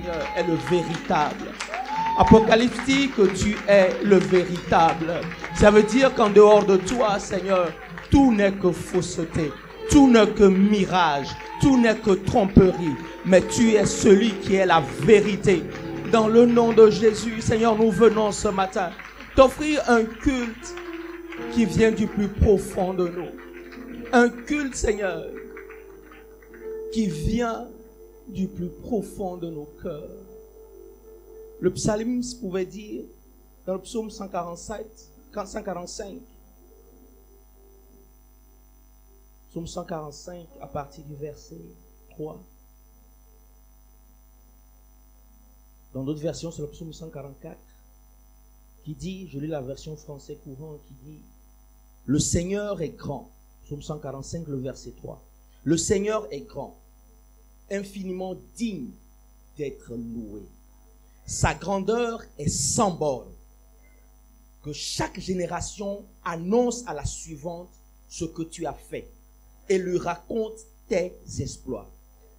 Seigneur, est le véritable. Apocalyptique, tu es le véritable. Ça veut dire qu'en dehors de toi, Seigneur, tout n'est que fausseté, tout n'est que mirage, tout n'est que tromperie. Mais tu es celui qui est la vérité. Dans le nom de Jésus, Seigneur, nous venons ce matin t'offrir un culte qui vient du plus profond de nous. Un culte, Seigneur, qui vient du plus profond de nos cœurs. Le psalmiste pouvait dire, dans le psaume 145, psaume 145, à partir du verset 3. Dans d'autres versions, c'est le psaume 144, qui dit, je lis la version français courant, qui dit, le Seigneur est grand. Psaume 145, le verset 3. Le Seigneur est grand, infiniment digne d'être loué. Sa grandeur est sans borne. Que chaque génération annonce à la suivante ce que tu as fait et lui raconte tes exploits.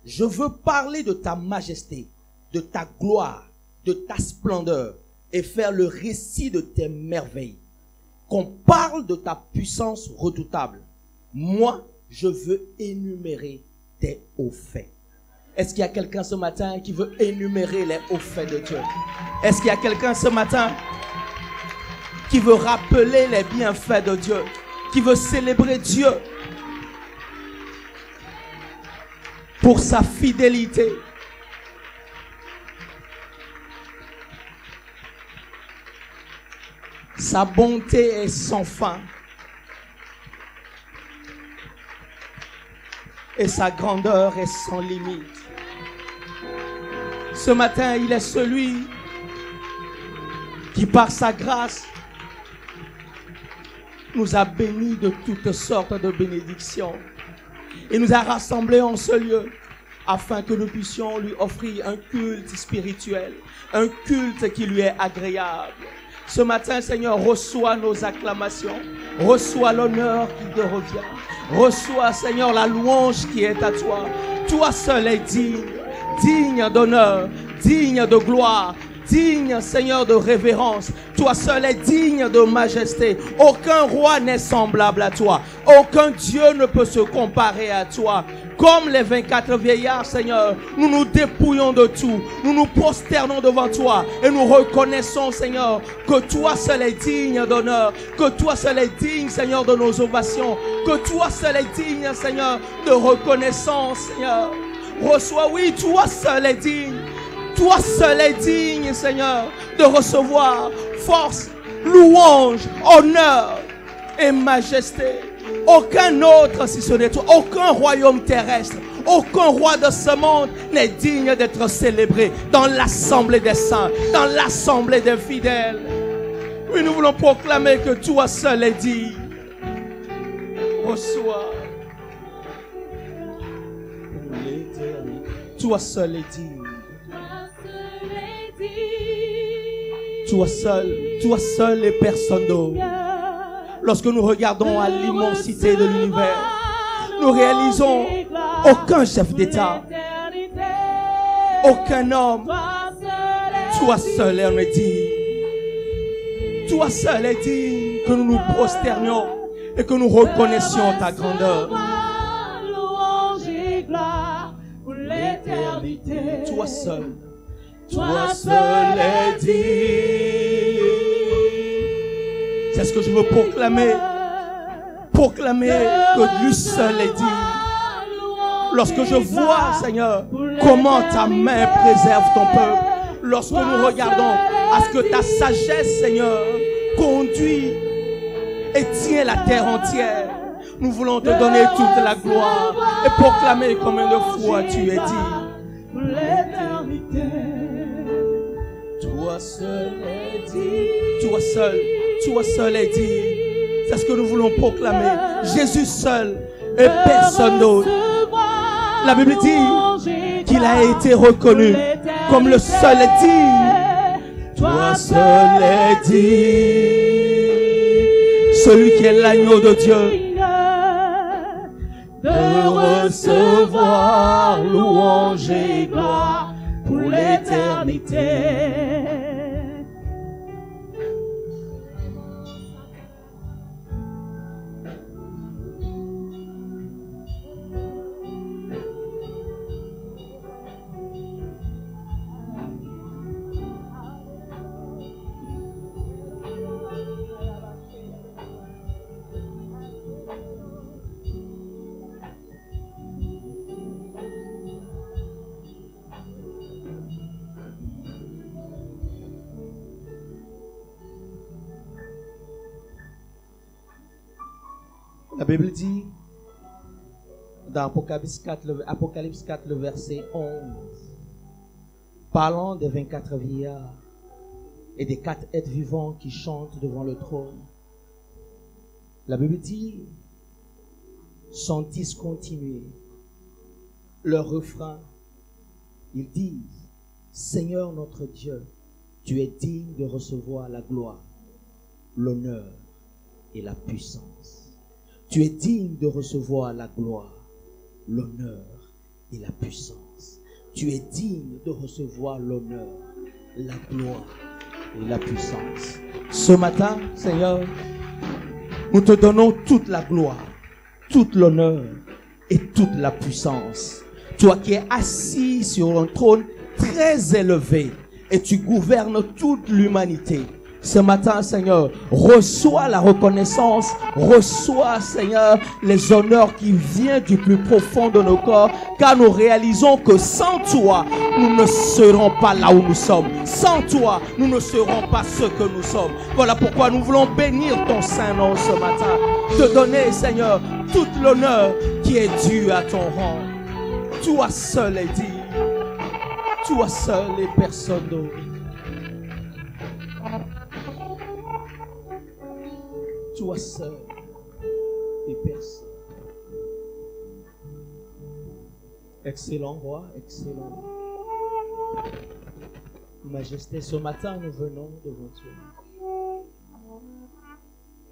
Je veux parler de ta majesté, de ta gloire, de ta splendeur et faire le récit de tes merveilles. Qu'on parle de ta puissance redoutable. Moi, je veux énumérer tes hauts faits. Est-ce qu'il y a quelqu'un ce matin qui veut énumérer les hauts faits de Dieu? Est-ce qu'il y a quelqu'un ce matin qui veut rappeler les bienfaits de Dieu? Qui veut célébrer Dieu pour sa fidélité? Sa bonté est sans fin. Et sa grandeur est sans limite. Ce matin, il est celui qui, par sa grâce, nous a bénis de toutes sortes de bénédictions. Et nous a rassemblés en ce lieu afin que nous puissions lui offrir un culte spirituel, un culte qui lui est agréable. Ce matin, Seigneur, reçois nos acclamations, reçois l'honneur qui te revient, reçois, Seigneur, la louange qui est à toi. Toi seul es digne, digne d'honneur, digne de gloire, digne, Seigneur, de révérence. Toi seul es digne de majesté. Aucun roi n'est semblable à toi. Aucun Dieu ne peut se comparer à toi. Comme les 24 vieillards, Seigneur, nous nous dépouillons de tout. Nous nous prosternons devant toi et nous reconnaissons, Seigneur, que toi seul est digne d'honneur, que toi seul est digne, Seigneur, de nos ovations, que toi seul est digne, Seigneur, de reconnaissance, Seigneur. Reçois, oui, toi seul est digne. Toi seul est digne, Seigneur, de recevoir force, louange, honneur et majesté. Aucun autre, si ce n'est toi, aucun royaume terrestre, aucun roi de ce monde n'est digne d'être célébré dans l'assemblée des saints, dans l'assemblée des fidèles. Oui, nous voulons proclamer que toi seul est digne. Reçois. Toi seul est digne. Toi seul et personne d'autre. Lorsque nous regardons à l'immensité de l'univers, nous réalisons aucun chef d'État, aucun homme. Toi seul est digne. Toi seul est digne que nous nous prosternions et que nous reconnaissions ta grandeur. Toi seul. Toi seul est digne. C'est ce que je veux proclamer. Proclamer que lui seul est digne. Lorsque je vois, Seigneur, comment ta main préserve ton peuple. Lorsque nous regardons à ce que ta sagesse, Seigneur, conduit et tient la terre entière. Nous voulons te donner toute la gloire et proclamer combien de fois tu es digne. Toi seul est digne. Toi seul est digne. C'est ce que nous voulons proclamer. Jésus seul et personne d'autre. La Bible dit qu'il a été reconnu comme le seul digne. Toi seul est digne. Celui qui est l'agneau de Dieu. De recevoir louange et gloire pour l'éternité. La Bible dit dans Apocalypse 4, le verset 11, parlant des 24 vieillards et des 4 êtres vivants qui chantent devant le trône. La Bible dit, sans discontinuer, leur refrain, ils disent, Seigneur notre Dieu, tu es digne de recevoir la gloire, l'honneur et la puissance. Tu es digne de recevoir la gloire, l'honneur et la puissance. Tu es digne de recevoir l'honneur, la gloire et la puissance. Ce matin, Seigneur, nous te donnons toute la gloire, toute l'honneur et toute la puissance. Toi qui es assis sur un trône très élevé et tu gouvernes toute l'humanité. Ce matin, Seigneur, reçois la reconnaissance, reçois, Seigneur, les honneurs qui viennent du plus profond de nos corps, car nous réalisons que sans toi, nous ne serons pas là où nous sommes. Sans toi, nous ne serons pas ce que nous sommes. Voilà pourquoi nous voulons bénir ton saint nom ce matin, te donner, Seigneur, toute l'honneur qui est due à ton rang. Toi seul est digne, toi seul et personne d'autre. Toi seul et personne. Excellent roi, excellent. Majesté, ce matin nous venons devant toi.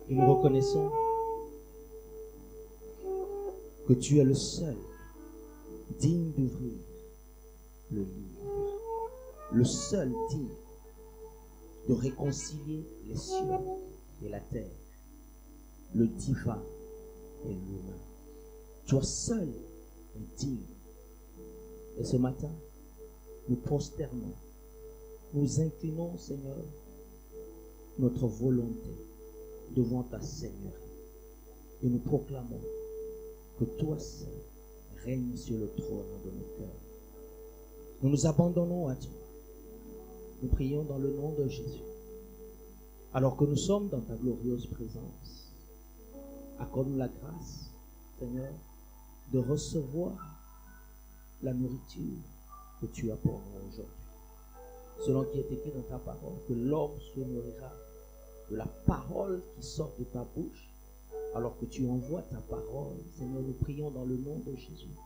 Et nous reconnaissons que tu es le seul digne d'ouvrir le livre. Le seul digne de réconcilier les cieux et la terre. Le divin et l'humain. Toi seul est digne. Et ce matin, nous prosternons, nous inclinons, Seigneur, notre volonté devant ta Seigneurie. Et nous proclamons que toi seul règnes sur le trône de nos cœurs. Nous nous abandonnons à toi. Nous prions dans le nom de Jésus. Alors que nous sommes dans ta glorieuse présence, accorde-nous la grâce, Seigneur, de recevoir la nourriture que tu as pour nous aujourd'hui. Selon qui est écrit dans ta parole, que l'homme se nourrira de la parole qui sort de ta bouche, alors que tu envoies ta parole. Seigneur, nous prions dans le nom de Jésus,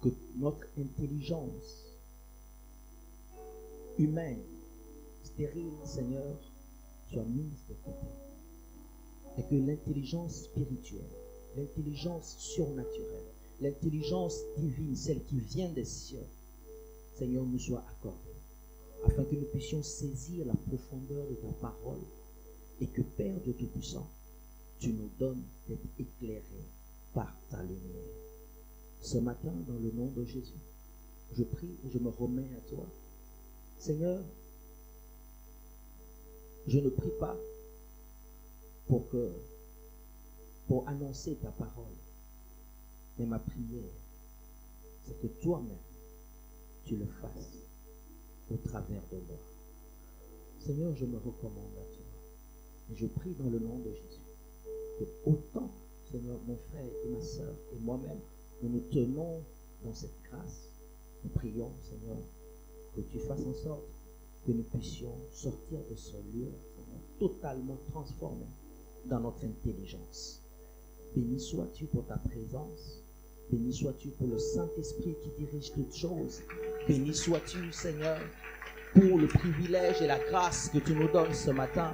que notre intelligence humaine, stérile, Seigneur, soit mise de côté. Et que l'intelligence spirituelle, l'intelligence surnaturelle, l'intelligence divine, celle qui vient des cieux, Seigneur, nous soit accordée, afin que nous puissions saisir la profondeur de ta parole et que, Père de Tout-Puissant, tu nous donnes d'être éclairés par ta lumière. Ce matin, dans le nom de Jésus, je prie et je me remets à toi. Seigneur, je ne prie pas pour annoncer ta parole. Mais ma prière, c'est que toi-même, tu le fasses au travers de moi. Seigneur, je me recommande à toi. Et je prie dans le nom de Jésus que autant, Seigneur, mon frère et ma soeur et moi-même, nous nous tenons dans cette grâce. Nous prions, Seigneur, que tu fasses en sorte que nous puissions sortir de ce lieu, Seigneur, totalement transformé dans notre intelligence. Béni sois-tu pour ta présence. Béni sois-tu pour le Saint-Esprit qui dirige toutes choses. Béni sois-tu, Seigneur, pour le privilège et la grâce que tu nous donnes ce matin.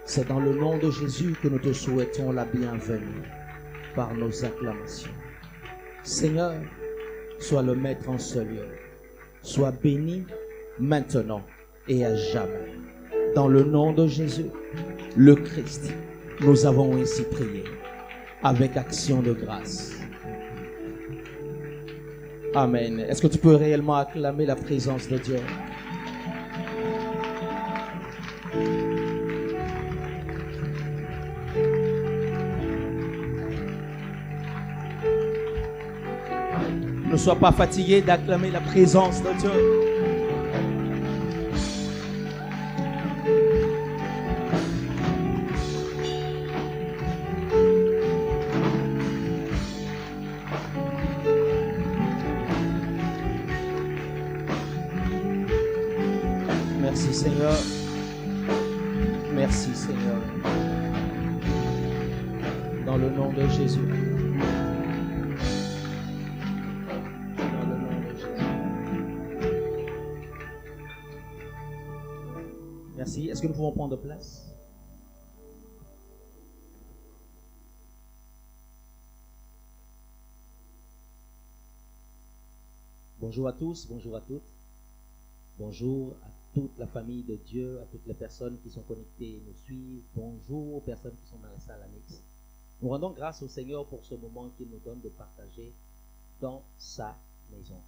C'est dans le nom de Jésus que nous te souhaitons la bienvenue par nos acclamations. Seigneur, sois le maître en ce lieu. Sois béni maintenant et à jamais. Dans le nom de Jésus, le Christ, nous avons ainsi prié avec action de grâce. Amen. Est-ce que tu peux réellement acclamer la présence de Dieu? Ne sois pas fatigué d'acclamer la présence de Dieu. Merci Seigneur. Merci Seigneur. Dans le nom de Jésus. Dans le nom de Jésus. Merci. Est-ce que nous pouvons prendre place? Bonjour à tous, bonjour à toutes. Bonjour à toute la famille de Dieu, à toutes les personnes qui sont connectées et nous suivent. Bonjour aux personnes qui sont dans la salle annexe. Nous rendons grâce au Seigneur pour ce moment qu'il nous donne de partager dans sa maison.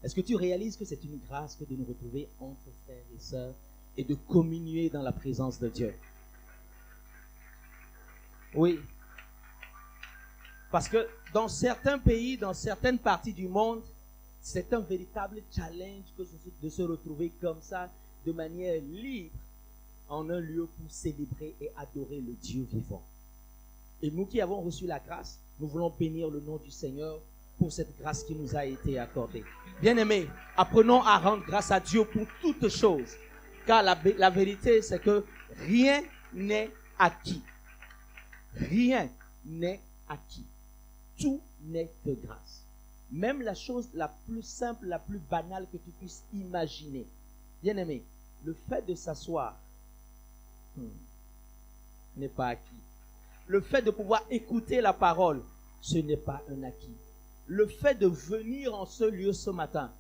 Est-ce que tu réalises que c'est une grâce que de nous retrouver entre frères et sœurs et de communier dans la présence de Dieu? Oui. Parce que dans certains pays, dans certaines parties du monde, c'est un véritable challenge de se retrouver comme ça, de manière libre, en un lieu pour célébrer et adorer le Dieu vivant. Et nous qui avons reçu la grâce, nous voulons bénir le nom du Seigneur pour cette grâce qui nous a été accordée. Bien-aimés, apprenons à rendre grâce à Dieu pour toutes choses, car la vérité, c'est que rien n'est acquis. Rien n'est acquis. Tout n'est que grâce. Même la chose la plus simple, la plus banale que tu puisses imaginer. Bien-aimé, le fait de s'asseoir n'est pas acquis. Le fait de pouvoir écouter la parole, ce n'est pas un acquis. Le fait de venir en ce lieu ce matin,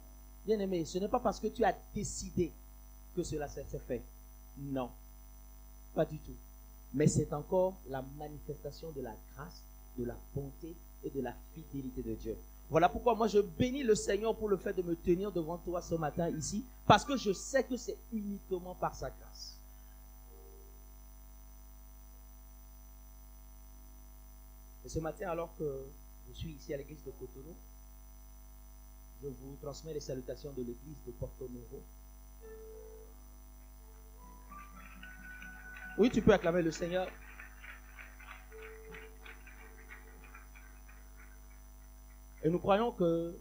bien-aimé, ce n'est pas parce que tu as décidé que cela s'est fait. Non, pas du tout. Mais c'est encore la manifestation de la grâce, de la bonté et de la fidélité de Dieu. Voilà pourquoi moi je bénis le Seigneur pour le fait de me tenir devant toi ce matin ici, parce que je sais que c'est uniquement par sa grâce. Et ce matin, alors que je suis ici à l'église de Cotonou, je vous transmets les salutations de l'église de Porto Novo. Oui, tu peux acclamer le Seigneur. Et nous croyons que,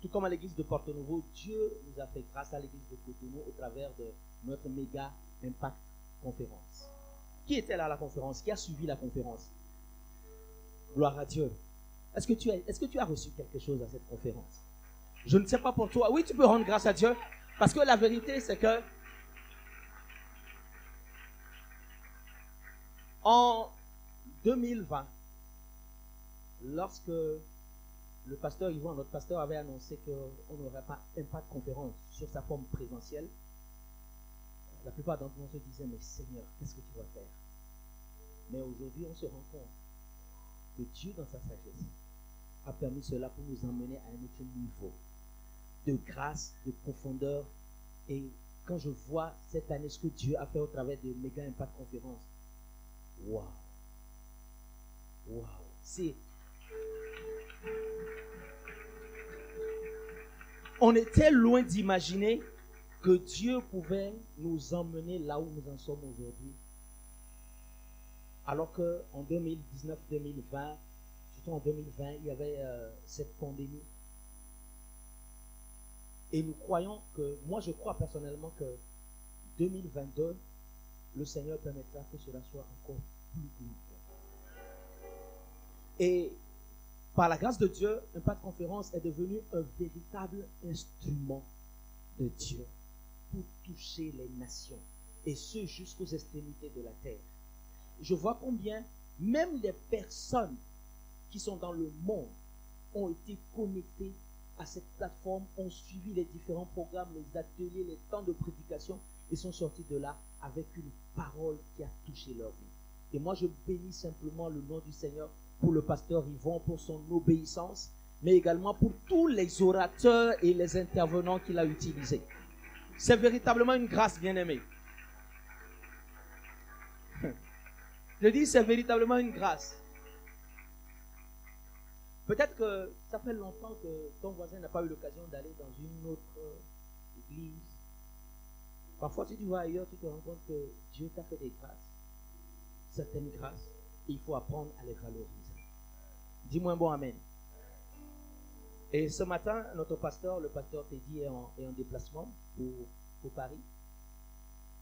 tout comme à l'église de Porto Novo, Dieu nous a fait grâce à l'église de Cotonou au travers de notre méga impact conférence. Qui était là à la conférence? Qui a suivi la conférence? Gloire à Dieu. Est-ce que tu as reçu quelque chose à cette conférence? Je ne sais pas pour toi. Oui, tu peux rendre grâce à Dieu. Parce que la vérité, c'est que en 2020, lorsque le pasteur Yvon, notre pasteur, avait annoncé qu'on n'aurait pas Impact Conférence sur sa forme présentielle, la plupart d'entre nous se disaient, mais Seigneur, qu'est-ce que tu vas faire? Mais aujourd'hui, on se rend compte que Dieu, dans sa sagesse, a permis cela pour nous emmener à un autre niveau de grâce, de profondeur. Et quand je vois cette année ce que Dieu a fait au travers de Méga Impact Conférence, waouh! Waouh! On était loin d'imaginer que Dieu pouvait nous emmener là où nous en sommes aujourd'hui. Alors qu'en 2019-2020, surtout en 2020, il y avait cette pandémie. Et nous croyons que, moi je crois personnellement que 2022, le Seigneur permettra que cela soit encore plus grand. Et par la grâce de Dieu, Impact Conférence est devenu un véritable instrument de Dieu pour toucher les nations, et ce jusqu'aux extrémités de la terre. Je vois combien même les personnes qui sont dans le monde ont été connectées à cette plateforme ont suivi les différents programmes, les ateliers, les temps de prédication et sont sortis de là avec une parole qui a touché leur vie. Et moi, je bénis simplement le nom du Seigneur pour le pasteur Yvon, pour son obéissance, mais également pour tous les orateurs et les intervenants qu'il a utilisés. C'est véritablement une grâce, bien-aimée. Je dis, c'est véritablement une grâce. Peut-être que ça fait longtemps que ton voisin n'a pas eu l'occasion d'aller dans une autre église. Parfois, si tu vas ailleurs, tu te rends compte que Dieu t'a fait des grâces, certaines grâces, et il faut apprendre à les valoriser. Dis-moi un bon amen. Et ce matin, notre pasteur, le pasteur Teddy, est en déplacement pour Paris.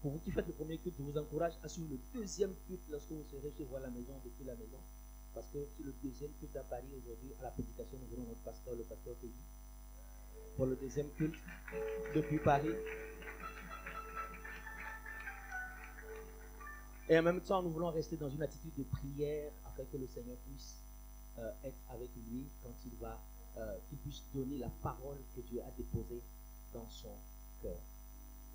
Pour vous qui faites le premier culte, je vous encourage à suivre le deuxième culte lorsque vous serez chez vous à la maison, depuis la maison. Parce que sur le deuxième culte à Paris, aujourd'hui, à la prédication, nous verrons notre pasteur, le pasteur Teddy. Pour le deuxième culte, depuis Paris. Et en même temps, nous voulons rester dans une attitude de prière afin que le Seigneur puisse être avec lui quand il va, qu'il puisse donner la parole que Dieu a déposée dans son cœur.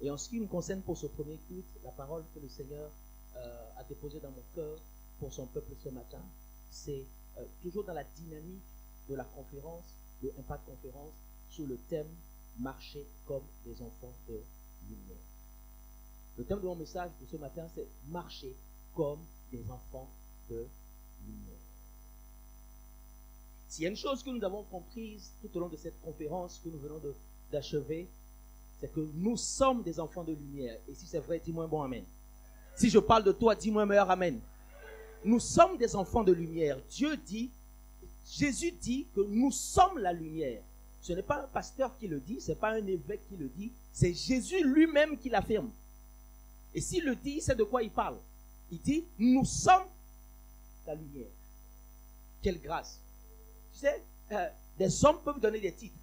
Et en ce qui me concerne pour ce premier culte, la parole que le Seigneur a déposée dans mon cœur pour son peuple ce matin, c'est toujours dans la dynamique de la conférence, de Impact Conférence, sous le thème « Marcher comme des enfants de lumière ». Le thème de mon message de ce matin, c'est « Marcher comme des enfants de lumière ». S'il y a une chose que nous avons comprise tout au long de cette conférence que nous venons d'achever, c'est que nous sommes des enfants de lumière. Et si c'est vrai, dis-moi un bon amen. Si je parle de toi, dis-moi un meilleur amen. Nous sommes des enfants de lumière. Dieu dit, Jésus dit que nous sommes la lumière. Ce n'est pas un pasteur qui le dit, ce n'est pas un évêque qui le dit, c'est Jésus lui-même qui l'affirme. Et s'il le dit, c'est de quoi il parle. Il dit, nous sommes la lumière. Quelle grâce. Tu sais, des hommes peuvent donner des titres.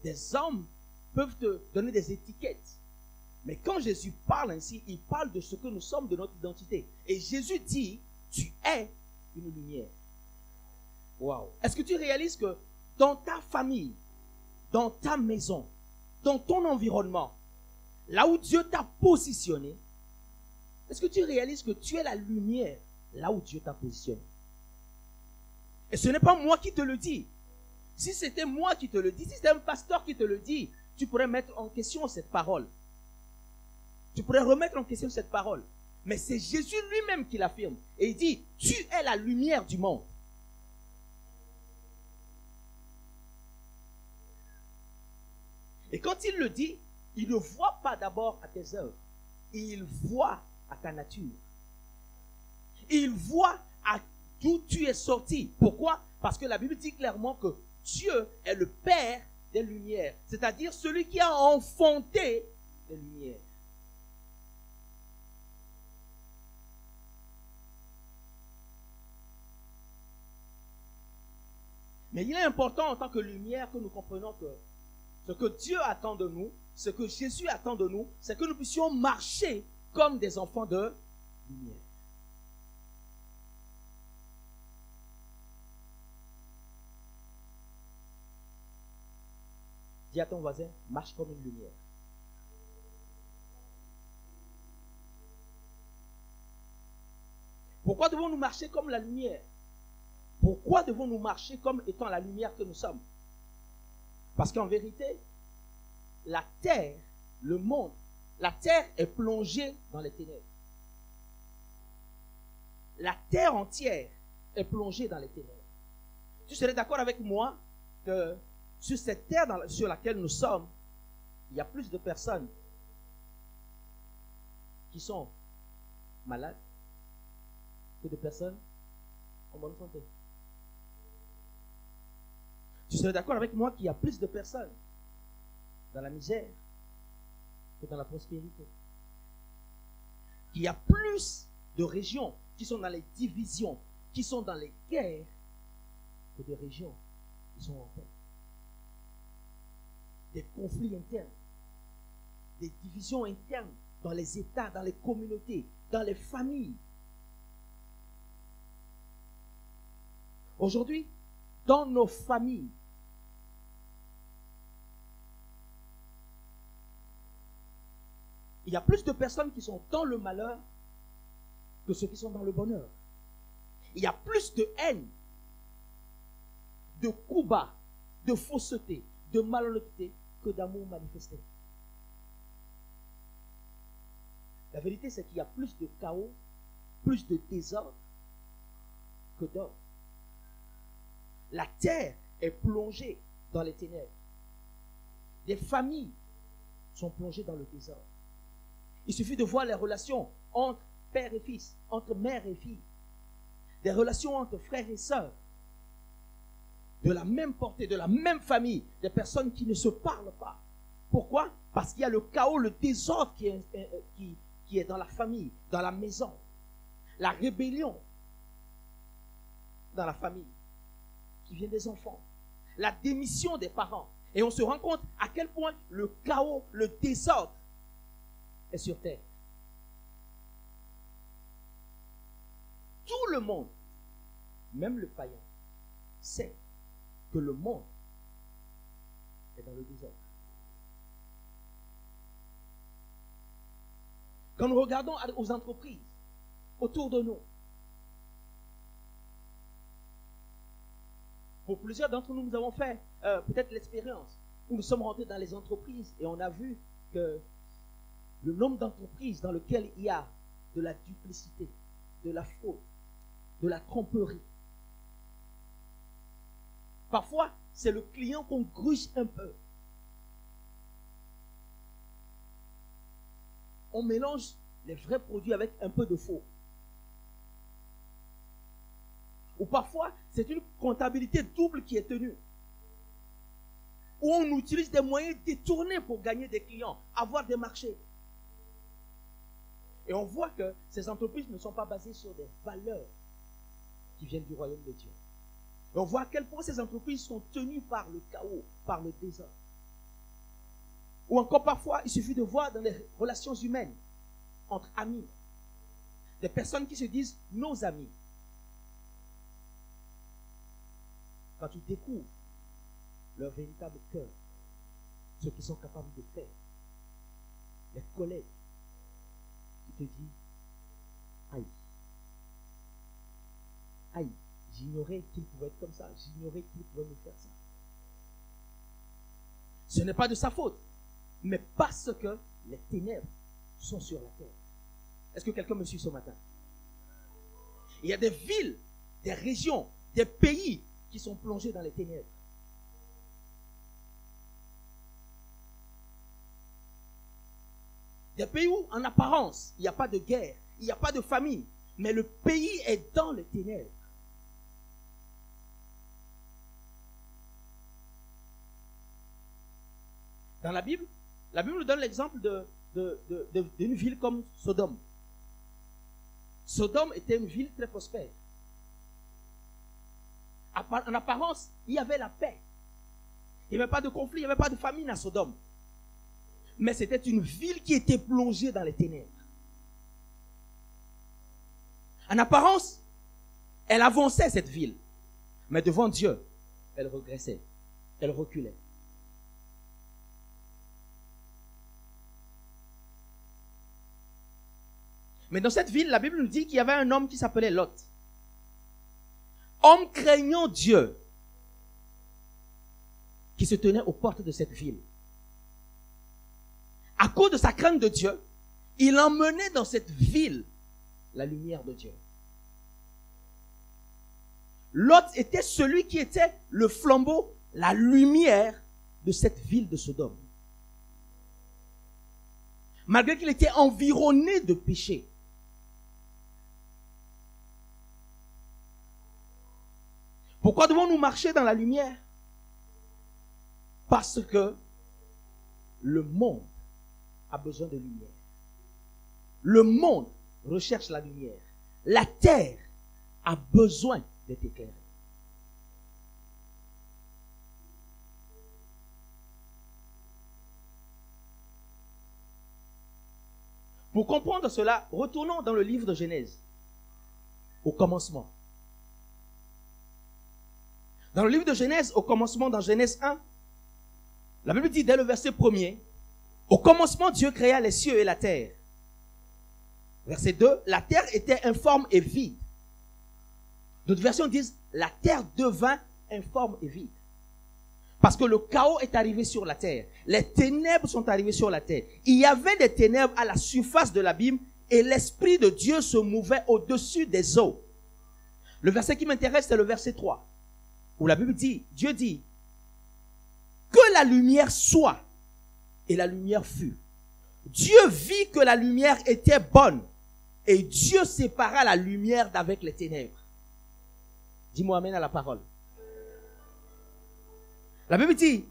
Des hommes peuvent te donner des étiquettes. Mais quand Jésus parle ainsi, il parle de ce que nous sommes, de notre identité. Et Jésus dit, tu es une lumière. Waouh. Est-ce que tu réalises que dans ta famille, dans ta maison, dans ton environnement, là où Dieu t'a positionné, est-ce que tu réalises que tu es la lumière là où Dieu t'a positionné? Et ce n'est pas moi qui te le dis. Si c'était moi qui te le dis, si c'était un pasteur qui te le dit, tu pourrais mettre en question cette parole. Tu pourrais remettre en question cette parole. Mais c'est Jésus lui-même qui l'affirme. Et il dit, tu es la lumière du monde. Et quand il le dit, il ne voit pas d'abord à tes œuvres. Il voit à ta nature. Il voit à d'où tu es sorti. Pourquoi? Parce que la Bible dit clairement que Dieu est le Père des lumières. C'est-à-dire celui qui a enfanté les lumières. Mais il est important en tant que lumière que nous comprenions que ce que Dieu attend de nous, ce que Jésus attend de nous, c'est que nous puissions marcher comme des enfants de lumière. Dis à ton voisin, marche comme une lumière. Pourquoi devons-nous marcher comme la lumière? Pourquoi devons-nous marcher comme étant la lumière que nous sommes? Parce qu'en vérité, la terre, le monde, la terre est plongée dans les ténèbres. La terre entière est plongée dans les ténèbres. Tu serais d'accord avec moi que sur cette terre sur laquelle nous sommes, il y a plus de personnes qui sont malades que de personnes en bonne santé. Tu serais d'accord avec moi qu'il y a plus de personnes dans la misère que dans la prospérité. Qu'il y a plus de régions qui sont dans les divisions, qui sont dans les guerres, que des régions qui sont en paix. Des conflits internes, des divisions internes dans les États, dans les communautés, dans les familles. Aujourd'hui, dans nos familles, Il y a plus de personnes qui sont dans le malheur que ceux qui sont dans le bonheur. Il y a plus de haine, de coups bas, de fausseté, de malhonnêteté que d'amour manifesté. La vérité, c'est qu'il y a plus de chaos, plus de désordre que d'or. La terre est plongée dans les ténèbres. Des familles sont plongées dans le désordre. Il suffit de voir les relations entre père et fils, entre mère et fille, des relations entre frères et sœurs, de la même portée, de la même famille, des personnes qui ne se parlent pas. Pourquoi? Parce qu'il y a le chaos, le désordre qui est dans la famille, dans la maison, la rébellion dans la famille, qui vient des enfants, la démission des parents. Et on se rend compte à quel point le chaos, le désordre est sur terre. Tout le monde, même le païen, sait que le monde est dans le désordre. Quand nous regardons aux entreprises autour de nous, pour plusieurs d'entre nous, nous avons fait peut-être l'expérience où nous sommes rentrés dans les entreprises et on a vu que le nombre d'entreprises dans lesquelles il y a de la duplicité, de la fraude, de la tromperie. Parfois, c'est le client qu'on gruge un peu. On mélange les vrais produits avec un peu de faux. Ou parfois, c'est une comptabilité double qui est tenue. Où on utilise des moyens détournés pour gagner des clients, avoir des marchés. Et on voit que ces entreprises ne sont pas basées sur des valeurs qui viennent du royaume de Dieu. Et on voit à quel point ces entreprises sont tenues par le chaos, par le désordre. Ou encore parfois, il suffit de voir dans les relations humaines, entre amis, des personnes qui se disent nos amis. Quand tu découvres leur véritable cœur, ce qu'ils sont capables de faire, les collègues qui te disent aïe, aïe, j'ignorais qu'il pouvait être comme ça, j'ignorais qu'il pouvait me faire ça. Ce n'est pas de sa faute, mais parce que les ténèbres sont sur la terre. Est-ce que quelqu'un me suit ce matin? Il y a des villes, des régions, des pays qui sont plongés dans les ténèbres. Des pays où, en apparence, il n'y a pas de guerre, il n'y a pas de famine, mais le pays est dans les ténèbres. Dans la Bible nous donne l'exemple d'une ville comme Sodome. Sodome était une ville très prospère. En apparence, il y avait la paix. Il n'y avait pas de conflit, il n'y avait pas de famine à Sodome. Mais c'était une ville qui était plongée dans les ténèbres. En apparence, elle avançait cette ville. Mais devant Dieu, elle régressait. Elle reculait. Mais dans cette ville, la Bible nous dit qu'il y avait un homme qui s'appelait Lot. Homme craignant Dieu, qui se tenait aux portes de cette ville. À cause de sa crainte de Dieu, il emmenait dans cette ville la lumière de Dieu. Lot était celui qui était le flambeau, la lumière de cette ville de Sodome. Malgré qu'il était environné de péché. Pourquoi devons-nous marcher dans la lumière? Parce que le monde a besoin de lumière. Le monde recherche la lumière. La terre a besoin d'être éclairée. Pour comprendre cela, retournons dans le livre de Genèse, au commencement. Dans le livre de Genèse, au commencement, dans Genèse 1, la Bible dit dès le verset 1er, Au commencement, Dieu créa les cieux et la terre. Verset 2, la terre était informe et vide. D'autres versions disent, la terre devint informe et vide. Parce que le chaos est arrivé sur la terre. Les ténèbres sont arrivées sur la terre. Il y avait des ténèbres à la surface de l'abîme et l'Esprit de Dieu se mouvait au-dessus des eaux. Le verset qui m'intéresse, c'est le verset 3. Où la Bible dit, Dieu dit, que la lumière soit. Et la lumière fut. Dieu vit que la lumière était bonne. Et Dieu sépara la lumière d'avec les ténèbres. Dis-moi amen à la parole. La Bible dit,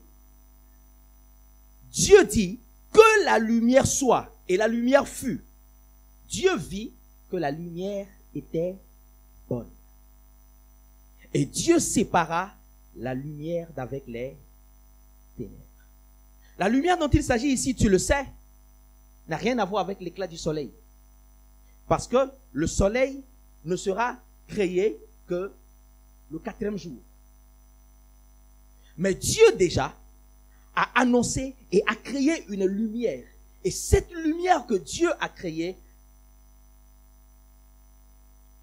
Dieu dit que la lumière soit, et la lumière fut. Dieu vit que la lumière était bonne. Et Dieu sépara la lumière d'avec les ténèbres. La lumière dont il s'agit ici, tu le sais, n'a rien à voir avec l'éclat du soleil. Parce que le soleil ne sera créé que le 4e jour. Mais Dieu déjà a annoncé et a créé une lumière. Et cette lumière que Dieu a créée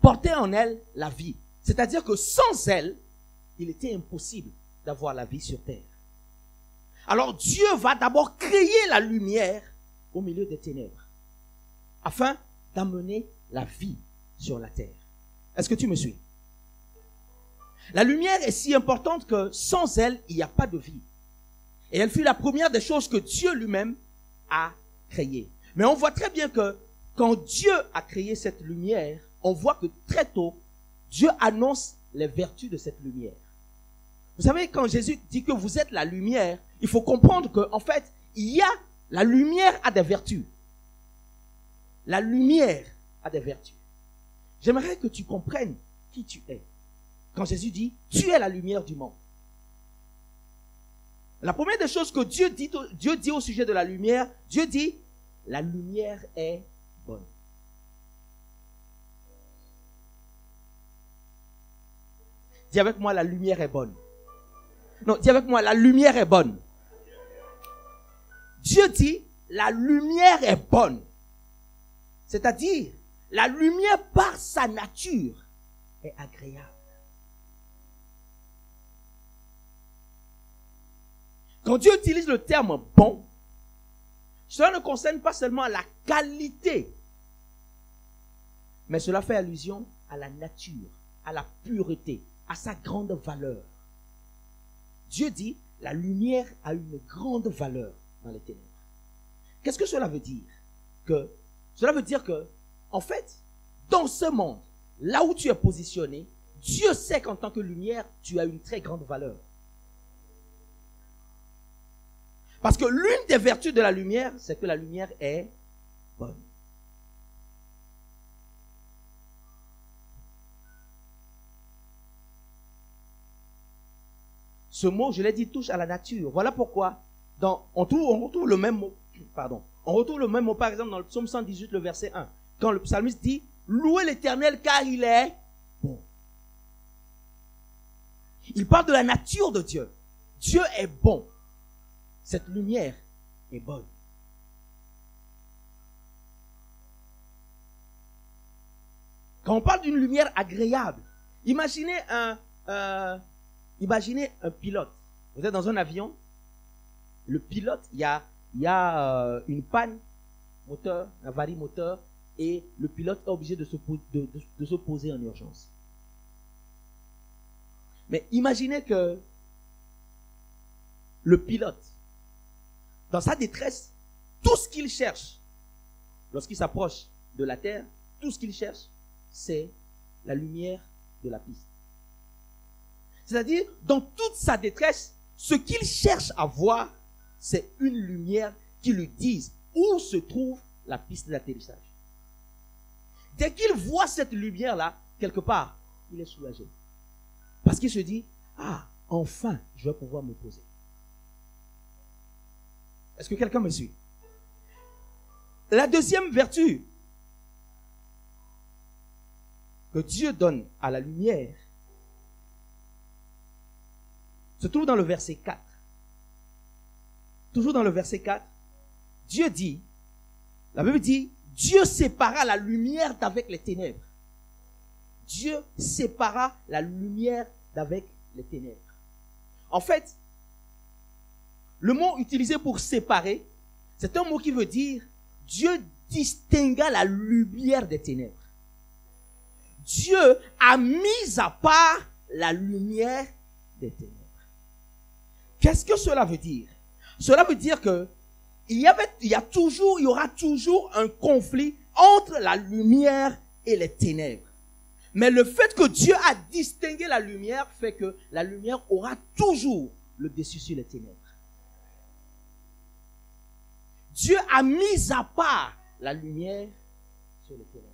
portait en elle la vie. C'est-à-dire que sans elle, il était impossible d'avoir la vie sur terre. Alors Dieu va d'abord créer la lumière au milieu des ténèbres, afin d'amener la vie sur la terre. Est-ce que tu me suis? La lumière est si importante que sans elle, il n'y a pas de vie. Et elle fut la première des choses que Dieu lui-même a créées. Mais on voit très bien que quand Dieu a créé cette lumière, on voit que très tôt, Dieu annonce les vertus de cette lumière. Vous savez, quand Jésus dit que vous êtes la lumière, il faut comprendre qu'en fait, la lumière a des vertus. La lumière a des vertus. J'aimerais que tu comprennes qui tu es. Quand Jésus dit, tu es la lumière du monde. La première des choses que Dieu dit au sujet de la lumière, Dieu dit, la lumière est bonne. Dis avec moi, la lumière est bonne. Non, dis avec moi, la lumière est bonne. Dieu dit, la lumière est bonne. C'est-à-dire, la lumière par sa nature est agréable. Quand Dieu utilise le terme bon, cela ne concerne pas seulement la qualité, mais cela fait allusion à la nature, à la pureté, à sa grande valeur. Dieu dit, la lumière a une grande valeur dans les ténèbres. Qu'est-ce que cela veut dire? Cela veut dire que, en fait, dans ce monde, là où tu es positionné, Dieu sait qu'en tant que lumière, tu as une très grande valeur. Parce que l'une des vertus de la lumière, c'est que la lumière est bonne. Ce mot, je l'ai dit, touche à la nature. Voilà pourquoi on retrouve le même mot. On retrouve le même mot, par exemple, dans le psaume 118, le verset 1. Quand le psalmiste dit, louez l'Éternel car il est bon. Il parle de la nature de Dieu. Dieu est bon. Cette lumière est bonne. Quand on parle d'une lumière agréable, imaginez un pilote. Vous êtes dans un avion. Le pilote, il y a une panne moteur, un avarie moteur, et le pilote est obligé de se poser en urgence. Mais imaginez que le pilote, dans sa détresse, tout ce qu'il cherche, lorsqu'il s'approche de la terre, tout ce qu'il cherche, c'est la lumière de la piste. C'est-à-dire, dans toute sa détresse, ce qu'il cherche à voir, c'est une lumière qui lui dise où se trouve la piste d'atterrissage. Dès qu'il voit cette lumière-là, quelque part, il est soulagé. Parce qu'il se dit, ah, enfin, je vais pouvoir me poser. Est-ce que quelqu'un me suit? La deuxième vertu que Dieu donne à la lumière se trouve dans le verset 4. Toujours dans le verset 4, Dieu dit, la Bible dit, Dieu sépara la lumière d'avec les ténèbres. Dieu sépara la lumière d'avec les ténèbres. En fait, le mot utilisé pour séparer, c'est un mot qui veut dire Dieu distingua la lumière des ténèbres. Dieu a mis à part la lumière des ténèbres. Qu'est-ce que cela veut dire? Cela veut dire que il y aura toujours un conflit entre la lumière et les ténèbres. Mais le fait que Dieu a distingué la lumière fait que la lumière aura toujours le dessus sur les ténèbres. Dieu a mis à part la lumière sur les ténèbres.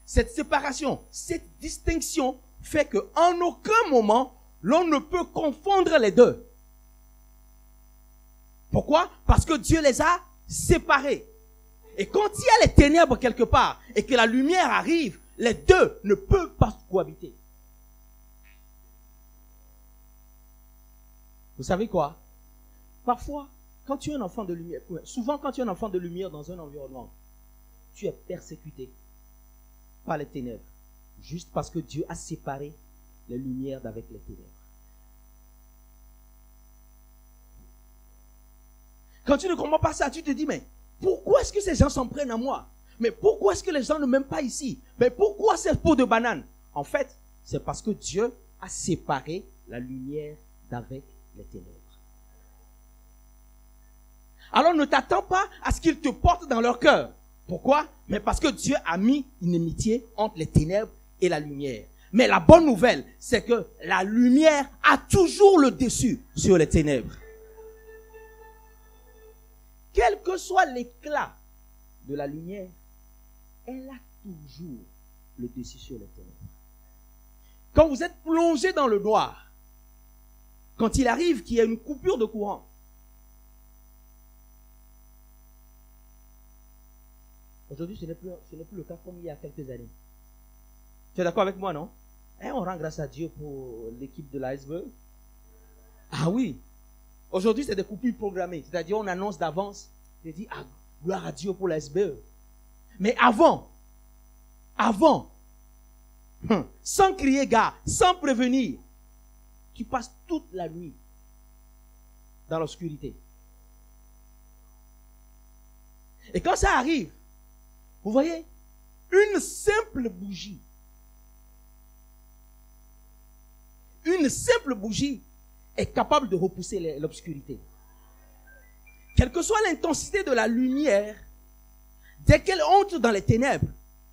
Cette séparation, cette distinction fait qu'en aucun moment, l'on ne peut confondre les deux. Pourquoi? Parce que Dieu les a séparés. Et quand il y a les ténèbres quelque part et que la lumière arrive, les deux ne peuvent pas cohabiter. Vous savez quoi? Parfois, quand tu es un enfant de lumière, souvent quand tu es un enfant de lumière dans un environnement, tu es persécuté par les ténèbres, juste parce que Dieu a séparé les lumières d'avec les ténèbres. Quand tu ne comprends pas ça, tu te dis, mais pourquoi est-ce que ces gens s'en prennent à moi? Mais pourquoi est-ce que les gens ne m'aiment pas ici? Mais pourquoi cette peau de banane? En fait, c'est parce que Dieu a séparé la lumière d'avec les ténèbres. Alors ne t'attends pas à ce qu'ils te portent dans leur cœur. Pourquoi? Mais parce que Dieu a mis une inimitié entre les ténèbres et la lumière. Mais la bonne nouvelle, c'est que la lumière a toujours le dessus sur les ténèbres. Quel que soit l'éclat de la lumière, elle a toujours le dessus sur les ténèbres. Quand vous êtes plongé dans le noir, quand il arrive qu'il y a une coupure de courant, aujourd'hui, ce n'est plus le cas comme il y a quelques années. Tu es d'accord avec moi, non? On rend grâce à Dieu pour l'équipe de l'iceberg. Ah oui. Aujourd'hui, c'est des coupures programmées. C'est-à-dire, on annonce d'avance. Je dis, ah, gloire à Dieu pour l'iceberg. Mais avant, sans crier gare, sans prévenir, tu passes toute la nuit dans l'obscurité. Et quand ça arrive, vous voyez, une simple bougie est capable de repousser l'obscurité. Quelle que soit l'intensité de la lumière, dès qu'elle entre dans les ténèbres,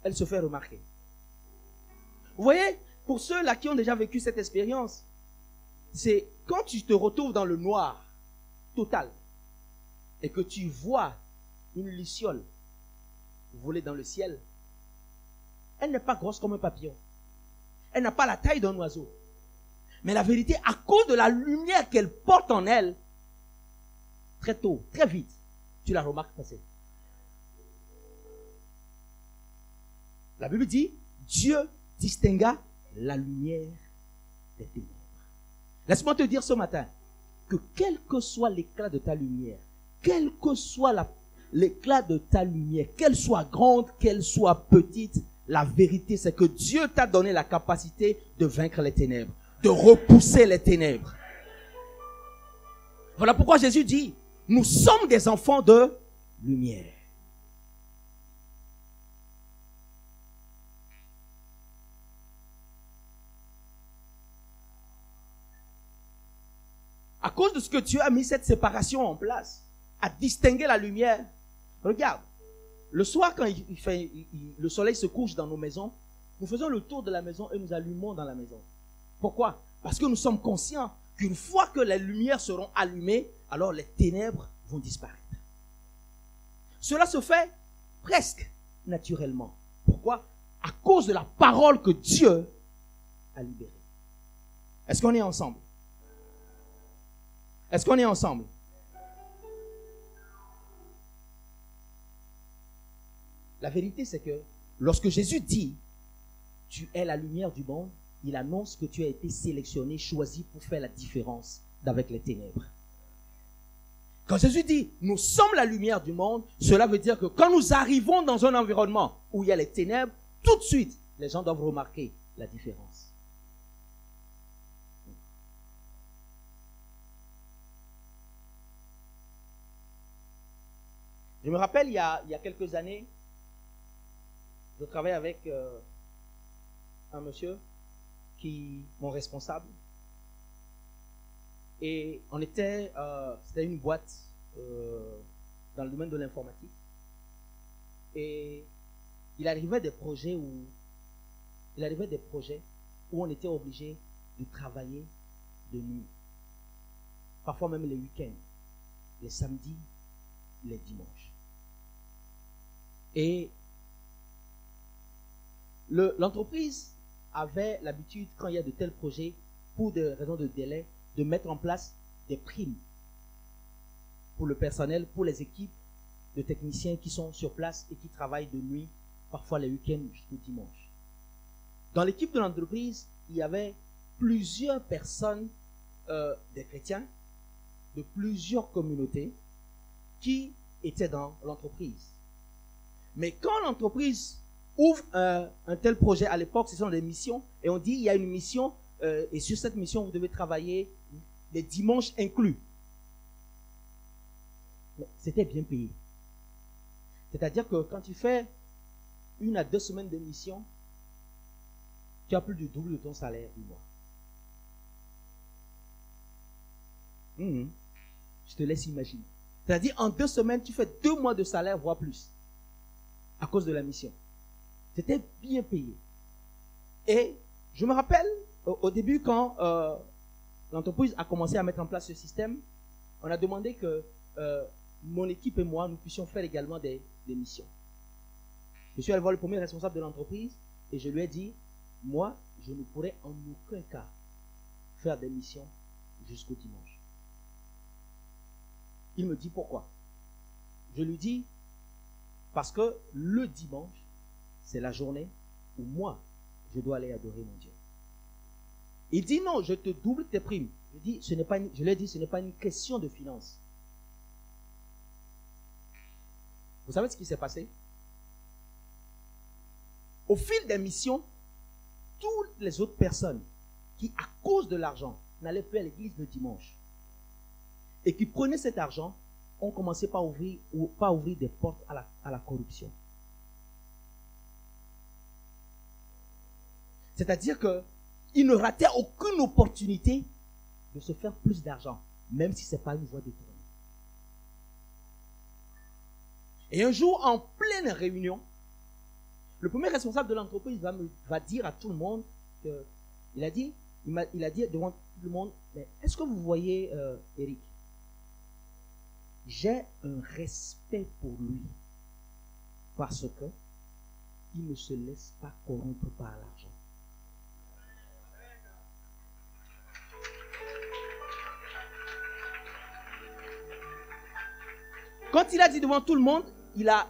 elle se fait remarquer. Vous voyez, pour ceux-là qui ont déjà vécu cette expérience, c'est quand tu te retrouves dans le noir total et que tu vois une luciole voler dans le ciel. Elle n'est pas grosse comme un papillon. Elle n'a pas la taille d'un oiseau. Mais la vérité, à cause de la lumière qu'elle porte en elle, très tôt, très vite, tu la remarques passer. La Bible dit, Dieu distingua la lumière des ténèbres. Laisse-moi te dire ce matin, que quel que soit l'éclat de ta lumière, quel que soit l'éclat de ta lumière, qu'elle soit grande, qu'elle soit petite, la vérité c'est que Dieu t'a donné la capacité de vaincre les ténèbres, de repousser les ténèbres. Voilà pourquoi Jésus dit, nous sommes des enfants de lumière. À cause de ce que Dieu a mis cette séparation en place, à distinguer la lumière. Regarde, le soir quand le soleil se couche dans nos maisons, nous faisons le tour de la maison et nous allumons dans la maison. Pourquoi? Parce que nous sommes conscients qu'une fois que les lumières seront allumées, alors les ténèbres vont disparaître. Cela se fait presque naturellement. Pourquoi? À cause de la parole que Dieu a libérée. Est-ce qu'on est ensemble? Est-ce qu'on est ensemble? La vérité, c'est que lorsque Jésus dit « Tu es la lumière du monde », il annonce que tu as été sélectionné, choisi pour faire la différence avec les ténèbres. Quand Jésus dit, nous sommes la lumière du monde, cela veut dire que quand nous arrivons dans un environnement où il y a les ténèbres, tout de suite, les gens doivent remarquer la différence. Je me rappelle, il y a quelques années, je travaillais avec un monsieur mon responsable. Et on était, c'était une boîte dans le domaine de l'informatique. Et il arrivait des projets où on était obligé de travailler de nuit. Parfois même les week-ends, les samedis, les dimanches. Et l'entreprise avait l'habitude, quand il y a de tels projets, pour des raisons de délai, de mettre en place des primes pour le personnel, pour les équipes de techniciens qui sont sur place et qui travaillent de nuit, parfois les week-ends jusqu'au dimanche. Dans l'équipe de l'entreprise, il y avait plusieurs personnes, des chrétiens, de plusieurs communautés, qui étaient dans l'entreprise. Mais quand l'entreprise ouvre un tel projet, à l'époque, ce sont des missions, et on dit, il y a une mission, et sur cette mission, vous devez travailler les dimanches inclus. C'était bien payé. C'est-à-dire que quand tu fais 1 à 2 semaines de mission, tu as plus du double de ton salaire du mois. Je te laisse imaginer. C'est-à-dire, en 2 semaines, tu fais 2 mois de salaire, voire plus, à cause de la mission. C'était bien payé. Et je me rappelle, au début, quand l'entreprise a commencé à mettre en place ce système, on a demandé que mon équipe et moi, nous puissions faire également des missions. Je suis allé voir le premier responsable de l'entreprise et je lui ai dit, moi, je ne pourrais en aucun cas faire des missions jusqu'au dimanche. Il me dit pourquoi. Je lui dis, parce que le dimanche, c'est la journée où moi, je dois aller adorer mon Dieu. Il dit non, je te double tes primes. Je lui ai dit, ce n'est pas une question de finances. Vous savez ce qui s'est passé? Au fil des missions, toutes les autres personnes qui, à cause de l'argent, n'allaient plus à l'église le dimanche et qui prenaient cet argent, ont commencé par ouvrir des portes à la corruption. C'est-à-dire qu'ils ne rataient aucune opportunité de se faire plus d'argent, même si ce n'est pas une voie détournée. Et un jour, en pleine réunion, le premier responsable de l'entreprise va dire à tout le monde que, il a dit devant tout le monde, mais est-ce que vous voyez Eric? J'ai un respect pour lui parce que il ne se laisse pas corrompre par l'argent. Quand il a dit devant tout le monde, il a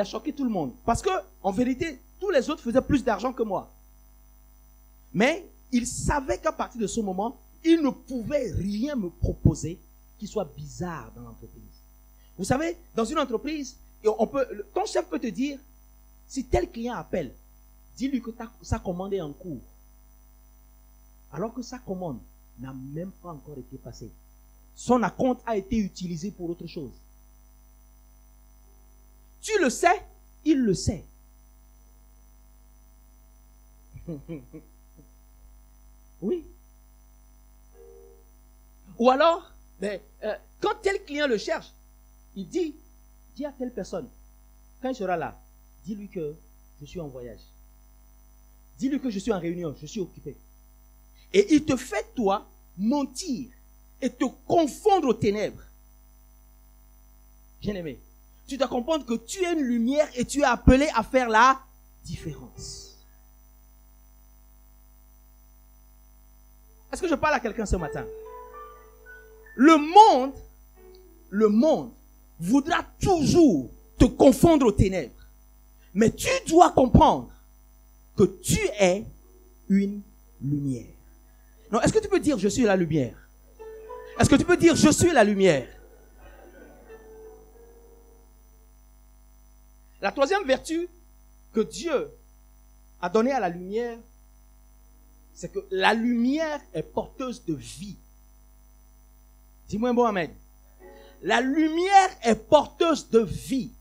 choqué tout le monde. Parce que, en vérité, tous les autres faisaient plus d'argent que moi. Mais il savait qu'à partir de ce moment, il ne pouvait rien me proposer qui soit bizarre dans l'entreprise. Vous savez, dans une entreprise, ton chef peut te dire, si tel client appelle, dis-lui que sa commande est en cours. Alors que sa commande n'a même pas encore été passée. Son acompte a été utilisé pour autre chose. Tu le sais, il le sait. Oui. Ou alors, quand tel client le cherche, il dit à telle personne, quand il sera là, dis-lui que je suis en voyage. Dis-lui que je suis en réunion, je suis occupé. Et il te fait, toi, mentir et te confondre aux ténèbres. Bien-aimé, tu dois comprendre que tu es une lumière et tu es appelé à faire la différence. Est-ce que je parle à quelqu'un ce matin? Le monde voudra toujours te confondre aux ténèbres. Mais tu dois comprendre que tu es une lumière. Non, est-ce que tu peux dire je suis la lumière? Est-ce que tu peux dire je suis la lumière? La troisième vertu que Dieu a donnée à la lumière, c'est que la lumière est porteuse de vie. Dis-moi un bon amen. La lumière est porteuse de vie.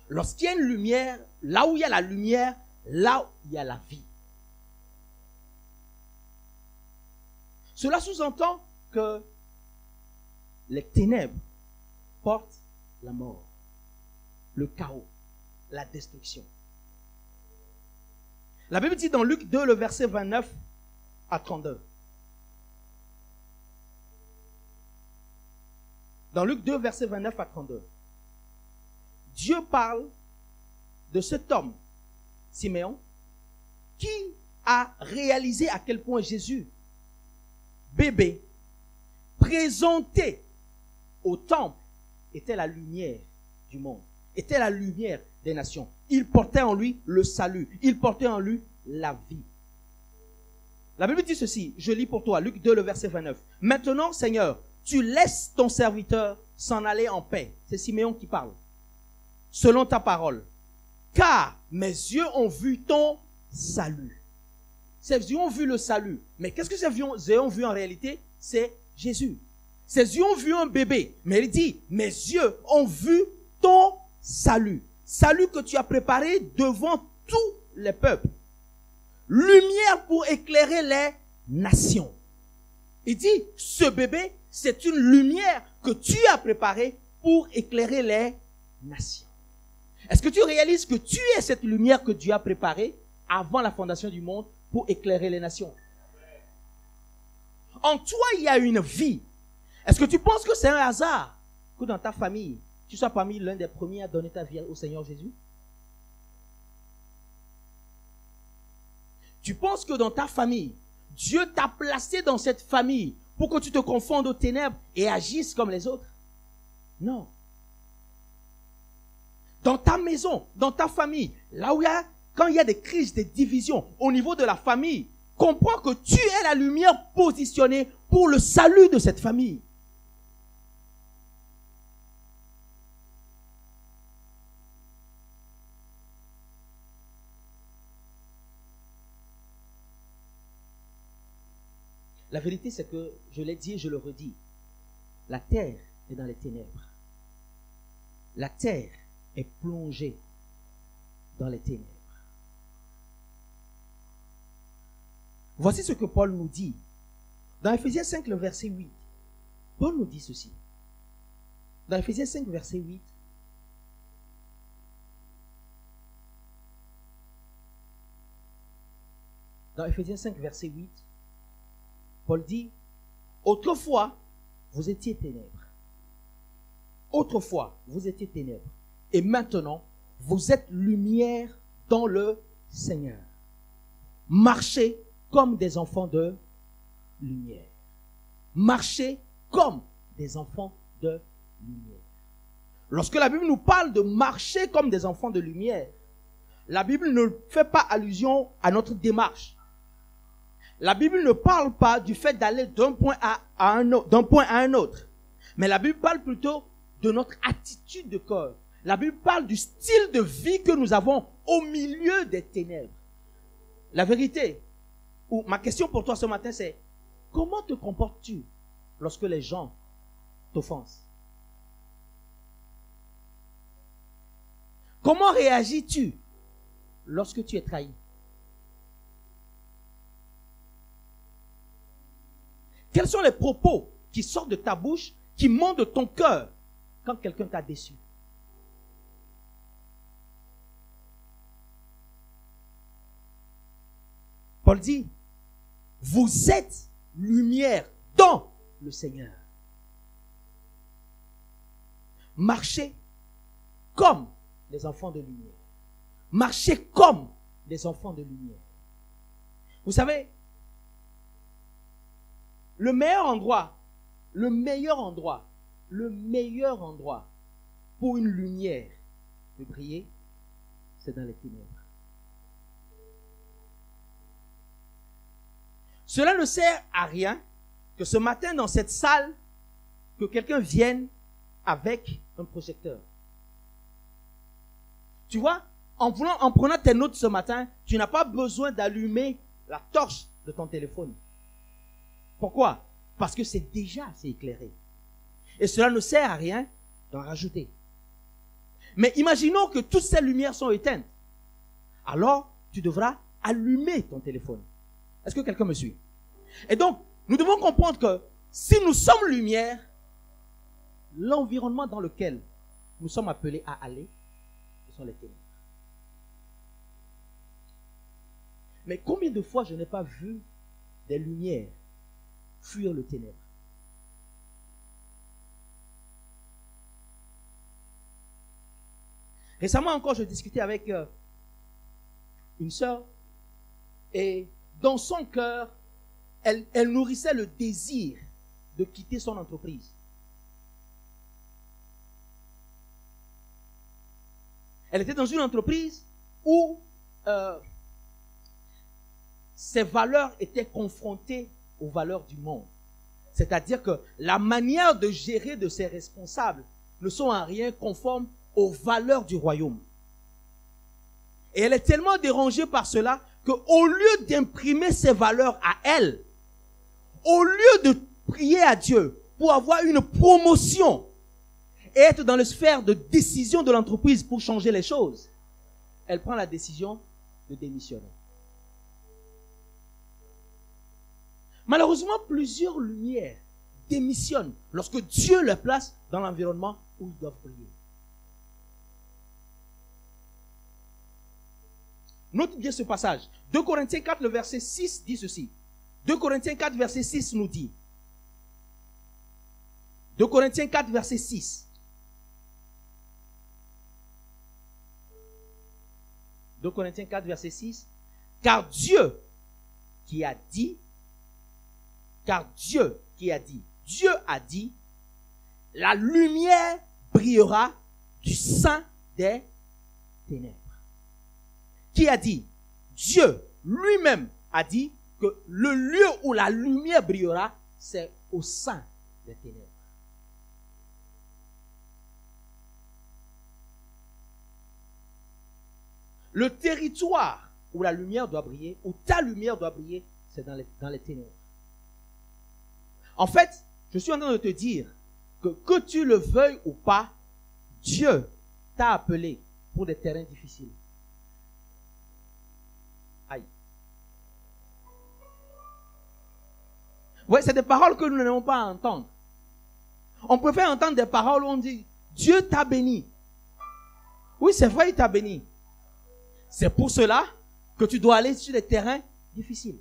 Lorsqu'il y a une lumière, là où il y a la lumière, là où il y a la vie. Cela sous-entend que les ténèbres portent la mort, le chaos, la destruction. La Bible dit dans Luc 2, le verset 29 à 32. Dans Luc 2, verset 29 à 32. Dieu parle de cet homme, Siméon, qui a réalisé à quel point Jésus, bébé, présenté au temple, était la lumière du monde, était la lumière des nations. Il portait en lui le salut, il portait en lui la vie. La Bible dit ceci, je lis pour toi, Luc 2, le verset 29. Maintenant, Seigneur, tu laisses ton serviteur s'en aller en paix. C'est Siméon qui parle. Selon ta parole. Car mes yeux ont vu ton salut. Ses yeux ont vu le salut. Mais qu'est-ce que ses yeux ont vu en réalité? C'est Jésus. Ses yeux ont vu un bébé. Mais il dit, mes yeux ont vu ton salut. Salut que tu as préparé devant tous les peuples. Lumière pour éclairer les nations. Il dit, ce bébé, c'est une lumière que tu as préparée pour éclairer les nations. Est-ce que tu réalises que tu es cette lumière que Dieu a préparée avant la fondation du monde pour éclairer les nations? En toi, il y a une vie. Est-ce que tu penses que c'est un hasard que dans ta famille, tu sois parmi l'un des premiers à donner ta vie au Seigneur Jésus? Tu penses que dans ta famille, Dieu t'a placé dans cette famille pour que tu te confondes aux ténèbres et agisses comme les autres? Non. Dans ta maison, dans ta famille, là où quand il y a des crises, des divisions au niveau de la famille, comprends que tu es la lumière positionnée pour le salut de cette famille. La vérité, c'est que, je l'ai dit et je le redis, la terre est dans les ténèbres. La terre est plongée dans les ténèbres. Voici ce que Paul nous dit. Dans Ephésiens 5, le verset 8, Paul nous dit ceci. Dans Ephésiens 5, verset 8, dans Ephésiens 5, verset 8, Paul dit, autrefois, vous étiez ténèbres. Autrefois, vous étiez ténèbres. Et maintenant, vous êtes lumière dans le Seigneur. Marchez comme des enfants de lumière. Marchez comme des enfants de lumière. Lorsque la Bible nous parle de marcher comme des enfants de lumière, la Bible ne fait pas allusion à notre démarche. La Bible ne parle pas du fait d'aller d'un point à un autre. Mais la Bible parle plutôt de notre attitude de cœur. La Bible parle du style de vie que nous avons au milieu des ténèbres. La vérité, ou ma question pour toi ce matin, c'est comment te comportes-tu lorsque les gens t'offensent? Comment réagis-tu lorsque tu es trahi? Quels sont les propos qui sortent de ta bouche, qui montent de ton cœur quand quelqu'un t'a déçu? Paul dit, vous êtes lumière dans le Seigneur. Marchez comme des enfants de lumière. Marchez comme des enfants de lumière. Vous savez, le meilleur endroit pour une lumière de briller, c'est dans les ténèbres. Cela ne sert à rien que ce matin dans cette salle, que quelqu'un vienne avec un projecteur. Tu vois, en prenant tes notes ce matin, tu n'as pas besoin d'allumer la torche de ton téléphone. Pourquoi? Parce que c'est déjà assez éclairé. Et cela ne sert à rien d'en rajouter. Mais imaginons que toutes ces lumières sont éteintes. Alors, tu devras allumer ton téléphone. Est-ce que quelqu'un me suit? Et donc, nous devons comprendre que si nous sommes lumière, l'environnement dans lequel nous sommes appelés à aller, ce sont les ténèbres. Mais combien de fois je n'ai pas vu des lumières fuir le ténèbre? Récemment encore, je discutais avec une sœur et dans son cœur, elle nourrissait le désir de quitter son entreprise. Elle était dans une entreprise où ses valeurs étaient confrontées aux valeurs du monde. C'est-à-dire que la manière de gérer de ses responsables ne sont en rien conformes aux valeurs du royaume. Et elle est tellement dérangée par cela qu'au lieu d'imprimer ses valeurs à elle, au lieu de prier à Dieu pour avoir une promotion et être dans la sphère de décision de l'entreprise pour changer les choses, elle prend la décision de démissionner. Malheureusement, plusieurs lumières démissionnent lorsque Dieu les place dans l'environnement où ils doivent prier. Note bien ce passage. 2 Corinthiens 4, le verset 6 dit ceci. 2 Corinthiens 4, verset 6 nous dit. 2 Corinthiens 4, verset 6. 2 Corinthiens 4, verset 6. Car Dieu a dit, Dieu a dit, la lumière brillera du sein des ténèbres. Qui a dit? Dieu lui-même a dit que le lieu où la lumière brillera, c'est au sein des ténèbres. Le territoire où la lumière doit briller, où ta lumière doit briller, c'est dans les ténèbres. En fait, je suis en train de te dire que tu le veuilles ou pas, Dieu t'a appelé pour des terrains difficiles. Aïe. Ouais, c'est des paroles que nous n'aimons pas entendre. On préfère entendre des paroles où on dit Dieu t'a béni. Oui, c'est vrai, il t'a béni. C'est pour cela que tu dois aller sur des terrains difficiles.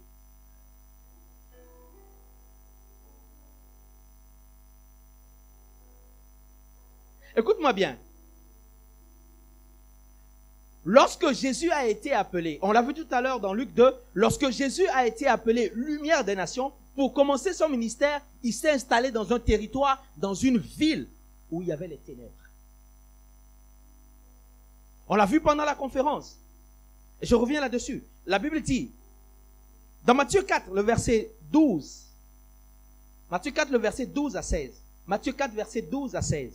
Écoute-moi bien. Lorsque Jésus a été appelé, on l'a vu tout à l'heure dans Luc 2, lorsque Jésus a été appelé lumière des nations, pour commencer son ministère, il s'est installé dans un territoire, dans une ville où il y avait les ténèbres. On l'a vu pendant la conférence. Et je reviens là-dessus. La Bible dit, dans Matthieu 4, le verset 12, Matthieu 4, le verset 12 à 16, Matthieu 4, verset 12 à 16,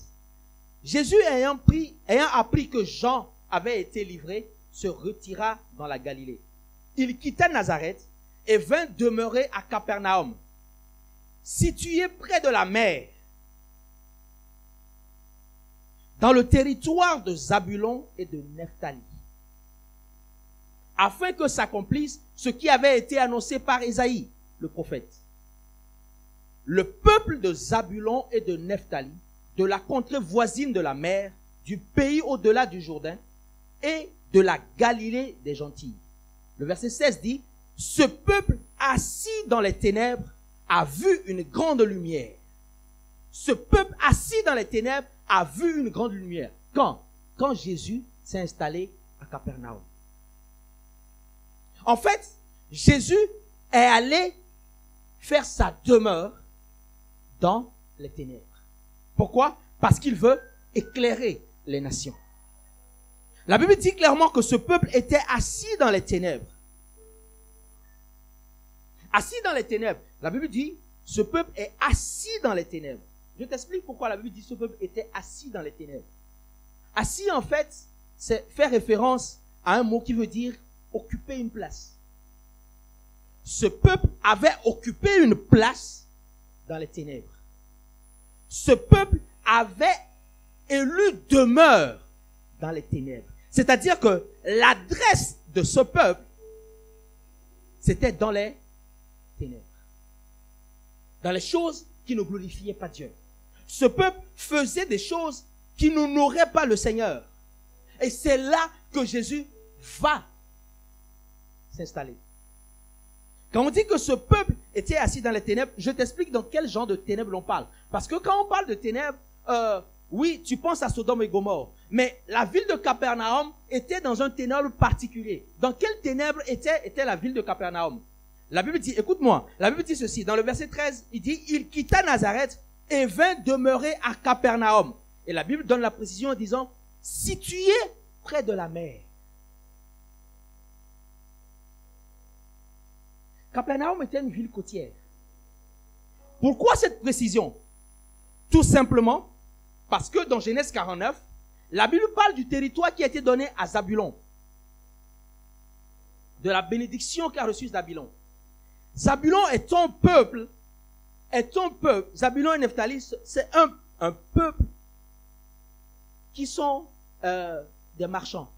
Jésus ayant appris que Jean avait été livré, se retira dans la Galilée. Il quitta Nazareth et vint demeurer à Capernaum, situé près de la mer, dans le territoire de Zabulon et de Nephtali, afin que s'accomplisse ce qui avait été annoncé par Ésaïe, le prophète. Le peuple de Zabulon et de Nephtali, de la contrée voisine de la mer, du pays au-delà du Jourdain, et de la Galilée des Gentilles. Le verset 16 dit, ce peuple assis dans les ténèbres a vu une grande lumière. Ce peuple assis dans les ténèbres a vu une grande lumière. Quand? Quand Jésus s'est installé à Capernaum. En fait, Jésus est allé faire sa demeure dans les ténèbres. Pourquoi? Parce qu'il veut éclairer les nations. La Bible dit clairement que ce peuple était assis dans les ténèbres. Assis dans les ténèbres. La Bible dit, ce peuple est assis dans les ténèbres. Je t'explique pourquoi la Bible dit ce peuple était assis dans les ténèbres. Assis, en fait, c'est faire référence à un mot qui veut dire occuper une place. Ce peuple avait occupé une place dans les ténèbres. Ce peuple avait élu demeure dans les ténèbres. C'est-à-dire que l'adresse de ce peuple, c'était dans les ténèbres. Dans les choses qui ne glorifiaient pas Dieu. Ce peuple faisait des choses qui n'honoraient pas le Seigneur. Et c'est là que Jésus va s'installer. Quand on dit que ce peuple était assis dans les ténèbres, je t'explique dans quel genre de ténèbres on parle. Parce que quand on parle de ténèbres, oui, tu penses à Sodome et Gomorrhe. Mais la ville de Capernaum était dans un ténèbre particulier. Dans quel ténèbre était la ville de Capernaum? La Bible dit, écoute-moi, la Bible dit ceci. Dans le verset 13, il dit, il quitta Nazareth et vint demeurer à Capernaum. Et la Bible donne la précision en disant, situé près de la mer. Capernaum était une ville côtière. Pourquoi cette précision? Tout simplement parce que dans Genèse 49, la Bible parle du territoire qui a été donné à Zabulon. De la bénédiction qu'a reçue Zabulon. Zabulon est un peuple. Zabulon et Nephtali, c'est un peuple qui sont des marchands.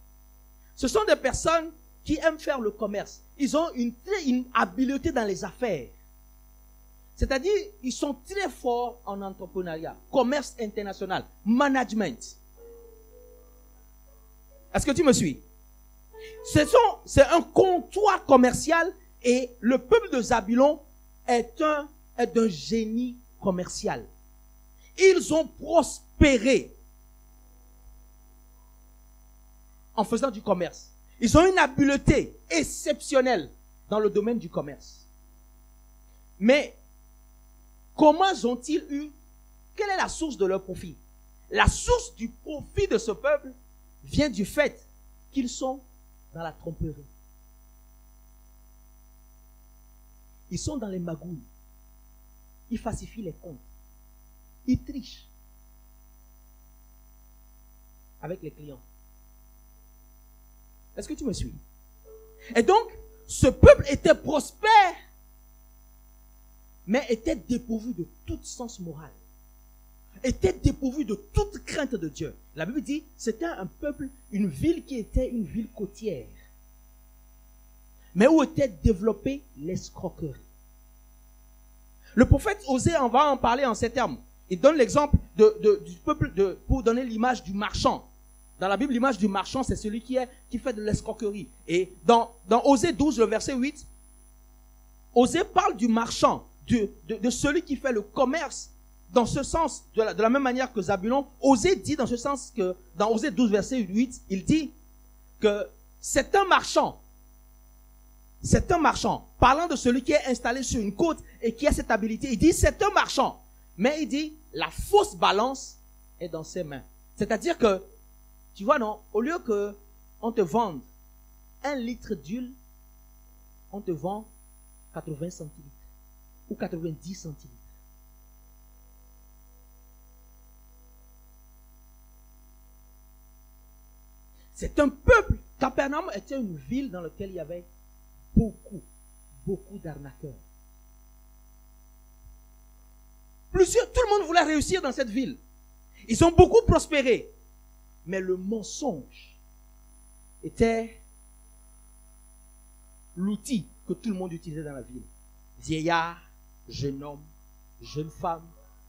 Ce sont des personnes qui aiment faire le commerce. Ils ont une habileté dans les affaires. C'est-à-dire, ils sont très forts en entrepreneuriat, commerce international, management. Est-ce que tu me suis? C'est un comptoir commercial et le peuple de Zabulon est d'un génie commercial. Ils ont prospéré en faisant du commerce. Ils ont une habileté exceptionnelle dans le domaine du commerce. Mais comment ont-ils eu? Quelle est la source de leur profit? La source du profit de ce peuple vient du fait qu'ils sont dans la tromperie. Ils sont dans les magouilles. Ils falsifient les comptes. Ils trichent avec les clients. Est-ce que tu me suis? Et donc, ce peuple était prospère, mais était dépourvu de tout sens moral. Était dépourvu de toute crainte de Dieu. La Bible dit, c'était un peuple, une ville qui était une ville côtière, mais où était développée l'escroquerie. Le prophète Osée, on va en parler en ces termes. Il donne l'exemple du peuple pour donner l'image du marchand. Dans la Bible, l'image du marchand, c'est celui qui fait de l'escroquerie. Et dans Osée 12, le verset 8, Osée parle du marchand, de celui qui fait le commerce, dans ce sens, de la même manière que Zabulon. Osée dit dans ce sens que, dans Osée 12, verset 8, il dit que c'est un marchand. C'est un marchand. Parlant de celui qui est installé sur une côte et qui a cette habilité, il dit c'est un marchand. Mais il dit la fausse balance est dans ses mains. C'est-à-dire que, tu vois, non, au lieu que on te vende 1 litre d'huile, on te vend 80 centilitres ou 90 centilitres. C'est un peuple. Capernaum était une ville dans laquelle il y avait beaucoup d'arnaqueurs. Tout le monde voulait réussir dans cette ville. Ils ont beaucoup prospéré. Mais le mensonge était l'outil que tout le monde utilisait dans la ville. Vieillard, jeune homme, jeune femme,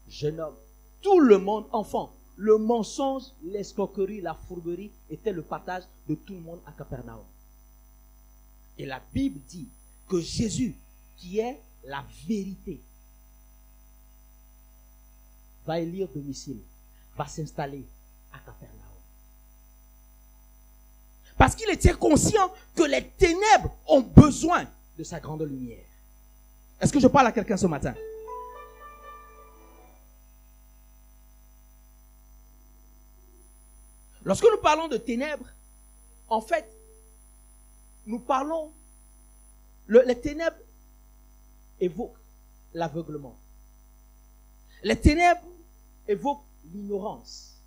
jeune homme. Tout le monde, enfant. Le mensonge, l'escroquerie, la fourberie était le partage de tout le monde à Capernaum. Et la Bible dit que Jésus, qui est la vérité, va élire domicile, va s'installer à Capernaum. Parce qu'il était conscient que les ténèbres ont besoin de sa grande lumière. Est-ce que je parle à quelqu'un ce matin? Lorsque nous parlons de ténèbres, en fait, nous parlons, les ténèbres évoquent l'aveuglement. Les ténèbres évoquent l'ignorance.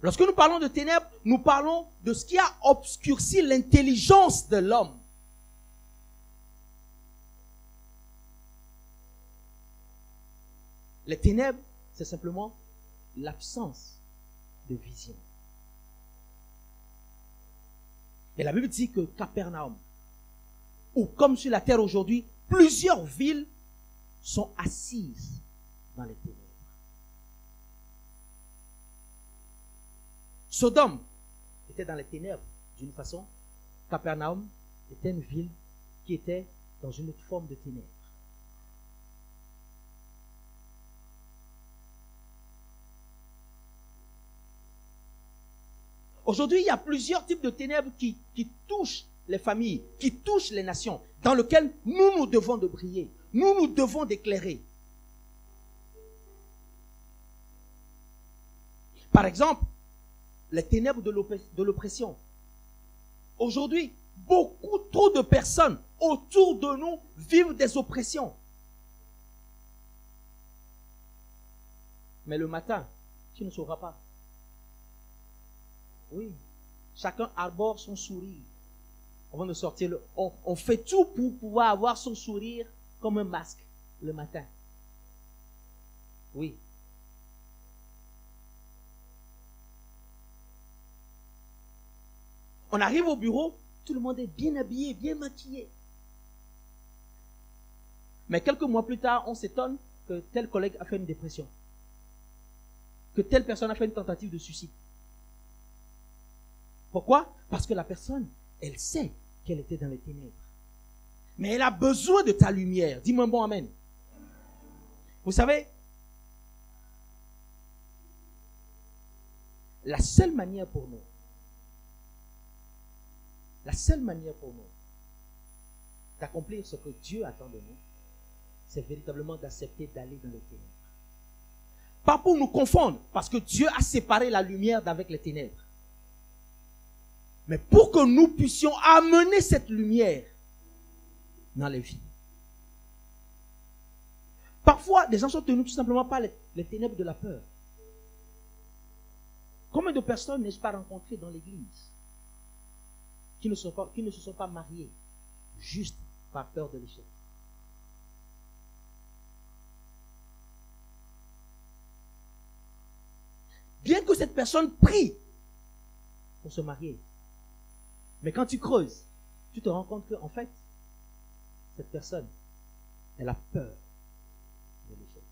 Lorsque nous parlons de ténèbres, nous parlons de ce qui a obscurci l'intelligence de l'homme. Les ténèbres, c'est simplement l'absence de vision. Et la Bible dit que Capernaum, ou comme sur la terre aujourd'hui, plusieurs villes sont assises dans les ténèbres. Sodome était dans les ténèbres d'une façon. Capernaum était une ville qui était dans une autre forme de ténèbres. Aujourd'hui, il y a plusieurs types de ténèbres qui touchent les familles, qui touchent les nations, dans lesquelles nous devons de briller, nous devons d'éclairer. Par exemple, les ténèbres de l'oppression. Aujourd'hui, beaucoup trop de personnes autour de nous vivent des oppressions. Mais le matin, tu ne sauras pas. Oui, chacun arbore son sourire. Avant de sortir, on fait tout pour pouvoir avoir son sourire comme un masque le matin. Oui. On arrive au bureau, tout le monde est bien habillé, bien maquillé. Mais quelques mois plus tard, on s'étonne que tel collègue a fait une dépression. Que telle personne a fait une tentative de suicide. Pourquoi? Parce que la personne, elle sait qu'elle était dans les ténèbres. Mais elle a besoin de ta lumière. Dis-moi un bon amen. Vous savez, la seule manière pour nous d'accomplir ce que Dieu attend de nous, c'est véritablement d'accepter d'aller dans les ténèbres. Pas pour nous confondre, parce que Dieu a séparé la lumière d'avec les ténèbres. Mais pour que nous puissions amener cette lumière dans les vies. Parfois, des gens sont tenus tout simplement par les ténèbres de la peur. Combien de personnes n'ai-je pas rencontrées dans l'église qui ne se sont pas mariées juste par peur de l'échec? Bien que cette personne prie pour se marier, mais quand tu creuses, tu te rends compte qu'en fait, cette personne, elle a peur de l'échec.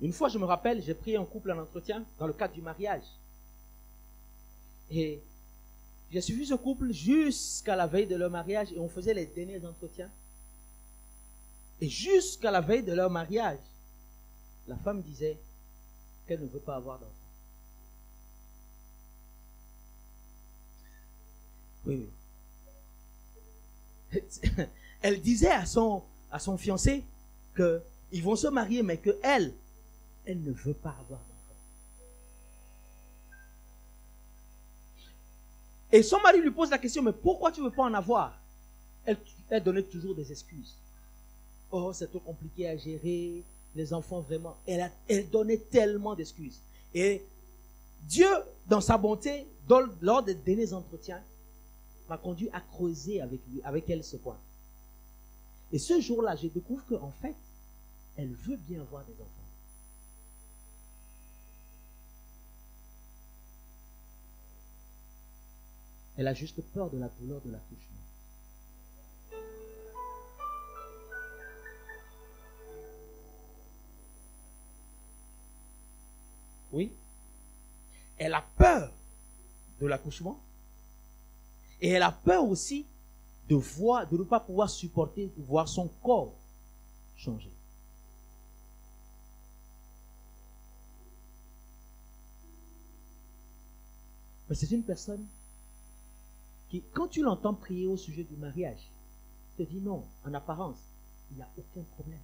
Une fois, je me rappelle, j'ai pris un couple en entretien dans le cadre du mariage. Et j'ai suivi ce couple jusqu'à la veille de leur mariage et on faisait les derniers entretiens. Et jusqu'à la veille de leur mariage, la femme disait qu'elle ne veut pas avoir d'enfant. Oui. Elle disait à son fiancé qu'ils vont se marier, mais qu'elle ne veut pas avoir d'enfant. Et son mari lui pose la question, mais pourquoi tu ne veux pas en avoir? Elle donnait toujours des excuses. Oh, c'est trop compliqué à gérer, les enfants vraiment. Elle donnait tellement d'excuses. Et Dieu, dans sa bonté, lors des derniers entretiens, m'a conduit à creuser avec elle ce point. Et ce jour-là, je découvre qu'en fait, elle veut bien avoir des enfants. Elle a juste peur de la douleur de l'accouchement. Oui. Elle a peur de l'accouchement. Et elle a peur aussi de ne pas pouvoir supporter, de voir son corps changer. Mais c'est une personne qui, quand tu l'entends prier au sujet du mariage, te dit non, en apparence, il n'y a aucun problème.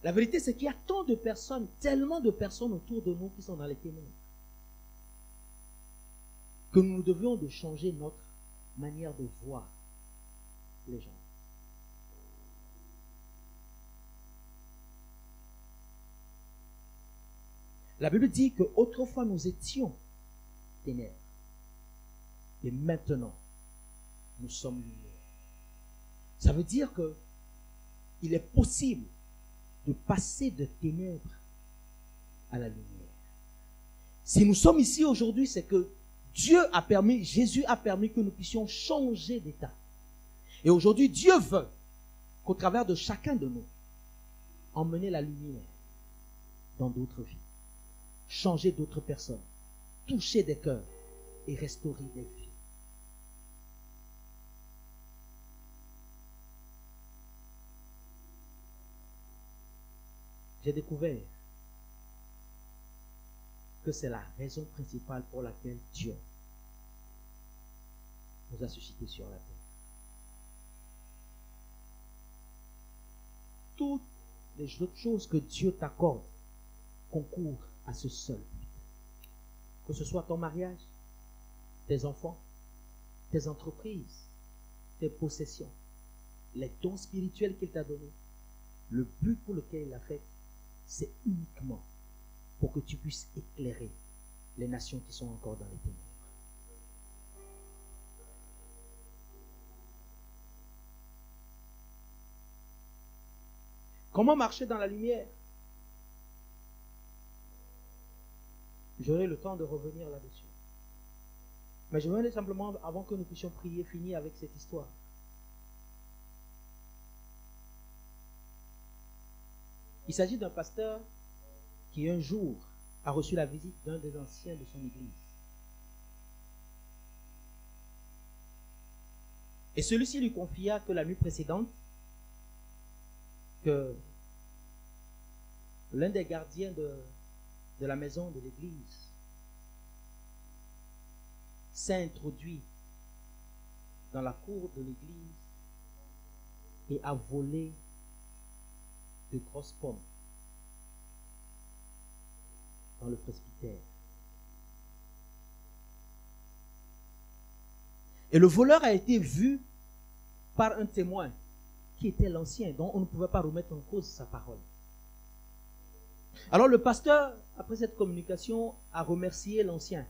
La vérité, c'est qu'il y a tant de personnes, tellement de personnes autour de nous qui sont dans les ténèbres, que nous devions de changer notre manière de voir les gens. La Bible dit qu'autrefois nous étions ténèbres. Et maintenant, nous sommes lumière. Ça veut dire que il est possible de passer de ténèbres à la lumière. Si nous sommes ici aujourd'hui, c'est que Jésus a permis que nous puissions changer d'état. Et aujourd'hui, Dieu veut qu'au travers de chacun de nous, emmener la lumière dans d'autres vies, changer d'autres personnes, toucher des cœurs et restaurer des vies. J'ai découvert que c'est la raison principale pour laquelle Dieu nous a suscités sur la terre. Toutes les autres choses que Dieu t'accorde concourent à ce seul but. Que ce soit ton mariage, tes enfants, tes entreprises, tes possessions, les dons spirituels qu'il t'a donnés, le but pour lequel il l'a fait, c'est uniquement pour que tu puisses éclairer les nations qui sont encore dans les ténèbres. Comment marcher dans la lumière? J'aurai le temps de revenir là-dessus. Mais je voulais simplement, avant que nous puissions prier, finir avec cette histoire. Il s'agit d'un pasteur qui un jour a reçu la visite d'un des anciens de son église. Et celui-ci lui confia que la nuit précédente, que l'un des gardiens de la maison de l'église s'est introduit dans la cour de l'église et a volé de grosses pommes dans le presbytère. Et le voleur a été vu par un témoin qui était l'ancien, dont on ne pouvait pas remettre en cause sa parole. Alors le pasteur, après cette communication, a remercié l'ancien.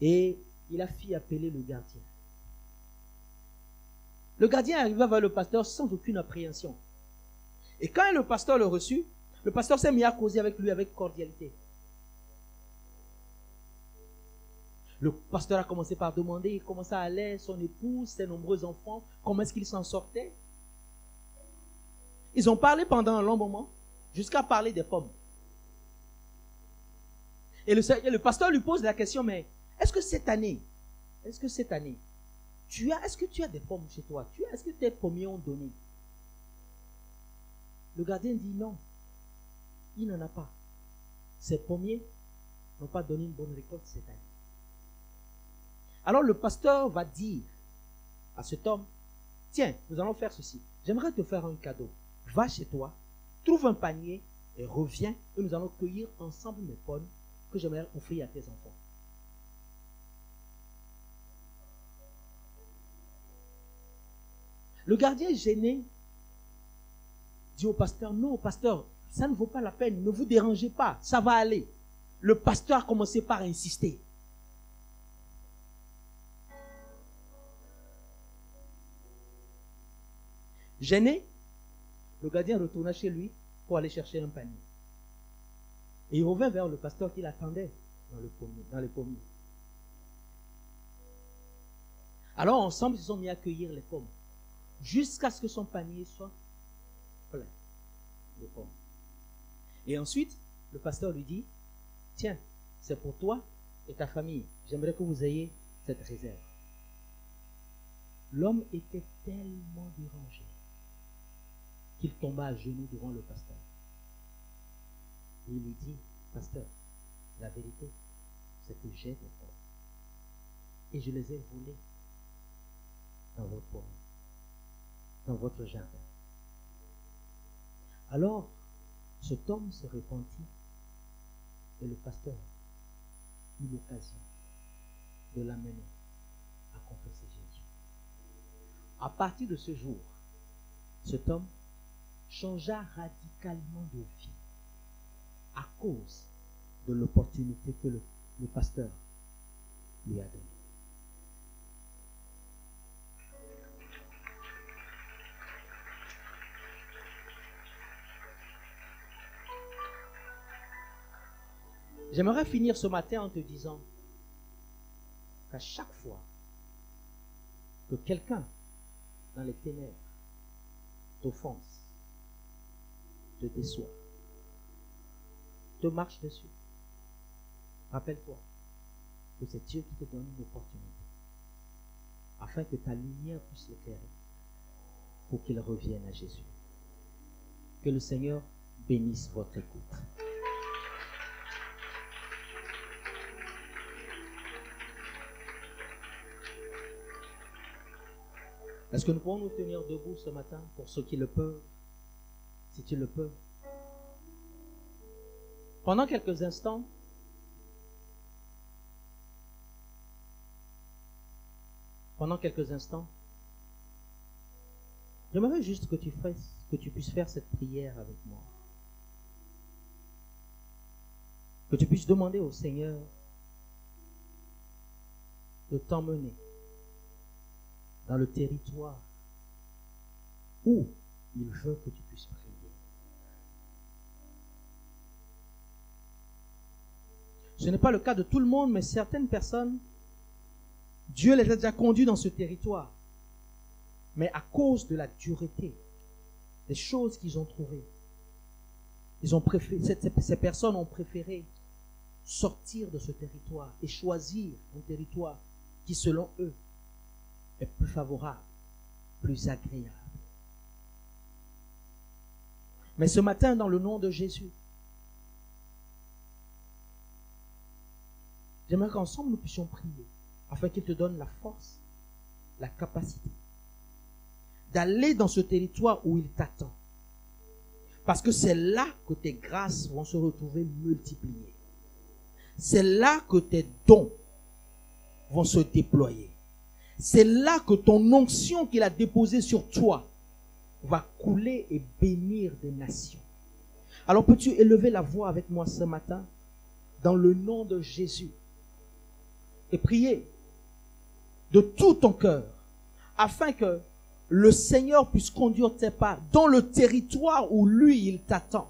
Et il a fait appeler le gardien. Le gardien arriva vers le pasteur sans aucune appréhension. Et quand le pasteur le reçut, le pasteur s'est mis à causer avec lui avec cordialité. Le pasteur a commencé par demander comment ça allait, son épouse, ses nombreux enfants, comment est-ce qu'ils s'en sortaient. Ils ont parlé pendant un long moment, jusqu'à parler des pommes. Et le pasteur lui pose la question, mais est-ce que cette année, est-ce que tu as des pommes chez toi? Est-ce que tes pommiers ont donné? Le gardien dit non, il n'en a pas. Ces pommiers n'ont pas donné une bonne récolte cette année. Alors le pasteur va dire à cet homme, tiens, nous allons faire ceci. J'aimerais te faire un cadeau. Va chez toi, trouve un panier et reviens et nous allons cueillir ensemble mes pommes que j'aimerais offrir à tes enfants. Le gardien gêné dit au pasteur, non pasteur, ça ne vaut pas la peine, ne vous dérangez pas, ça va aller. Le pasteur a commencé par insister. Gêné, le gardien retourna chez lui pour aller chercher un panier. Et il revint vers le pasteur qui l'attendait dans les pommiers. Alors ensemble, ils se sont mis à cueillir les pommes, jusqu'à ce que son panier soit plein de pommes. Et ensuite, le pasteur lui dit, tiens, c'est pour toi et ta famille. J'aimerais que vous ayez cette réserve. L'homme était tellement dérangé qu'il tomba à genoux devant le pasteur. Et il lui dit, pasteur, la vérité, c'est que j'ai des pommes. Et je les ai volées dans votre jardin. Alors, cet homme se repentit et le pasteur eut l'occasion de l'amener à confesser Jésus. À partir de ce jour, cet homme changea radicalement de vie à cause de l'opportunité que le pasteur lui a donnée. J'aimerais finir ce matin en te disant qu'à chaque fois que quelqu'un dans les ténèbres t'offense, te déçoit, te marche dessus, rappelle-toi que c'est Dieu qui te donne une opportunité afin que ta lumière puisse l'éclairer pour qu'il revienne à Jésus. Que le Seigneur bénisse votre écoute. Est-ce que nous pouvons nous tenir debout ce matin pour ceux qui le peuvent, si tu le peux? Pendant quelques instants, j'aimerais juste que tu puisses faire cette prière avec moi. Que tu puisses demander au Seigneur de t'emmener dans le territoire où il veut que tu puisses prier. Ce n'est pas le cas de tout le monde, mais certaines personnes, Dieu les a déjà conduits dans ce territoire. Mais à cause de la dureté des choses qu'ils ont trouvées, ces personnes ont préféré sortir de ce territoire et choisir un territoire qui, selon eux, est plus favorable, plus agréable. Mais ce matin, dans le nom de Jésus, j'aimerais qu'ensemble nous puissions prier afin qu'il te donne la force, la capacité d'aller dans ce territoire où il t'attend. Parce que c'est là que tes grâces vont se retrouver multipliées. C'est là que tes dons vont se déployer. C'est là que ton onction qu'il a déposée sur toi va couler et bénir des nations. Alors peux-tu élever la voix avec moi ce matin dans le nom de Jésus et prier de tout ton cœur afin que le Seigneur puisse conduire tes pas dans le territoire où lui il t'attend.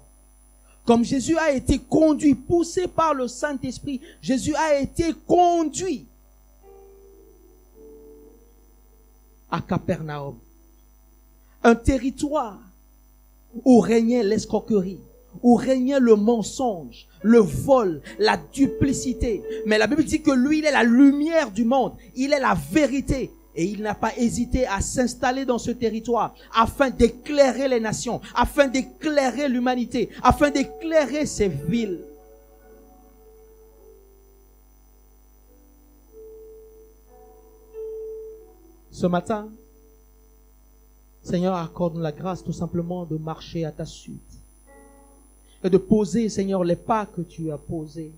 Comme Jésus a été conduit, poussé par le Saint-Esprit, Jésus a été conduit à Capernaum, un territoire où régnait l'escroquerie, où régnait le mensonge, le vol, la duplicité. Mais la Bible dit que lui, il est la lumière du monde, il est la vérité. Et il n'a pas hésité à s'installer dans ce territoire afin d'éclairer les nations, afin d'éclairer l'humanité, afin d'éclairer ces villes. Ce matin, Seigneur, accorde-nous la grâce tout simplement de marcher à ta suite et de poser, Seigneur, les pas que tu as posés.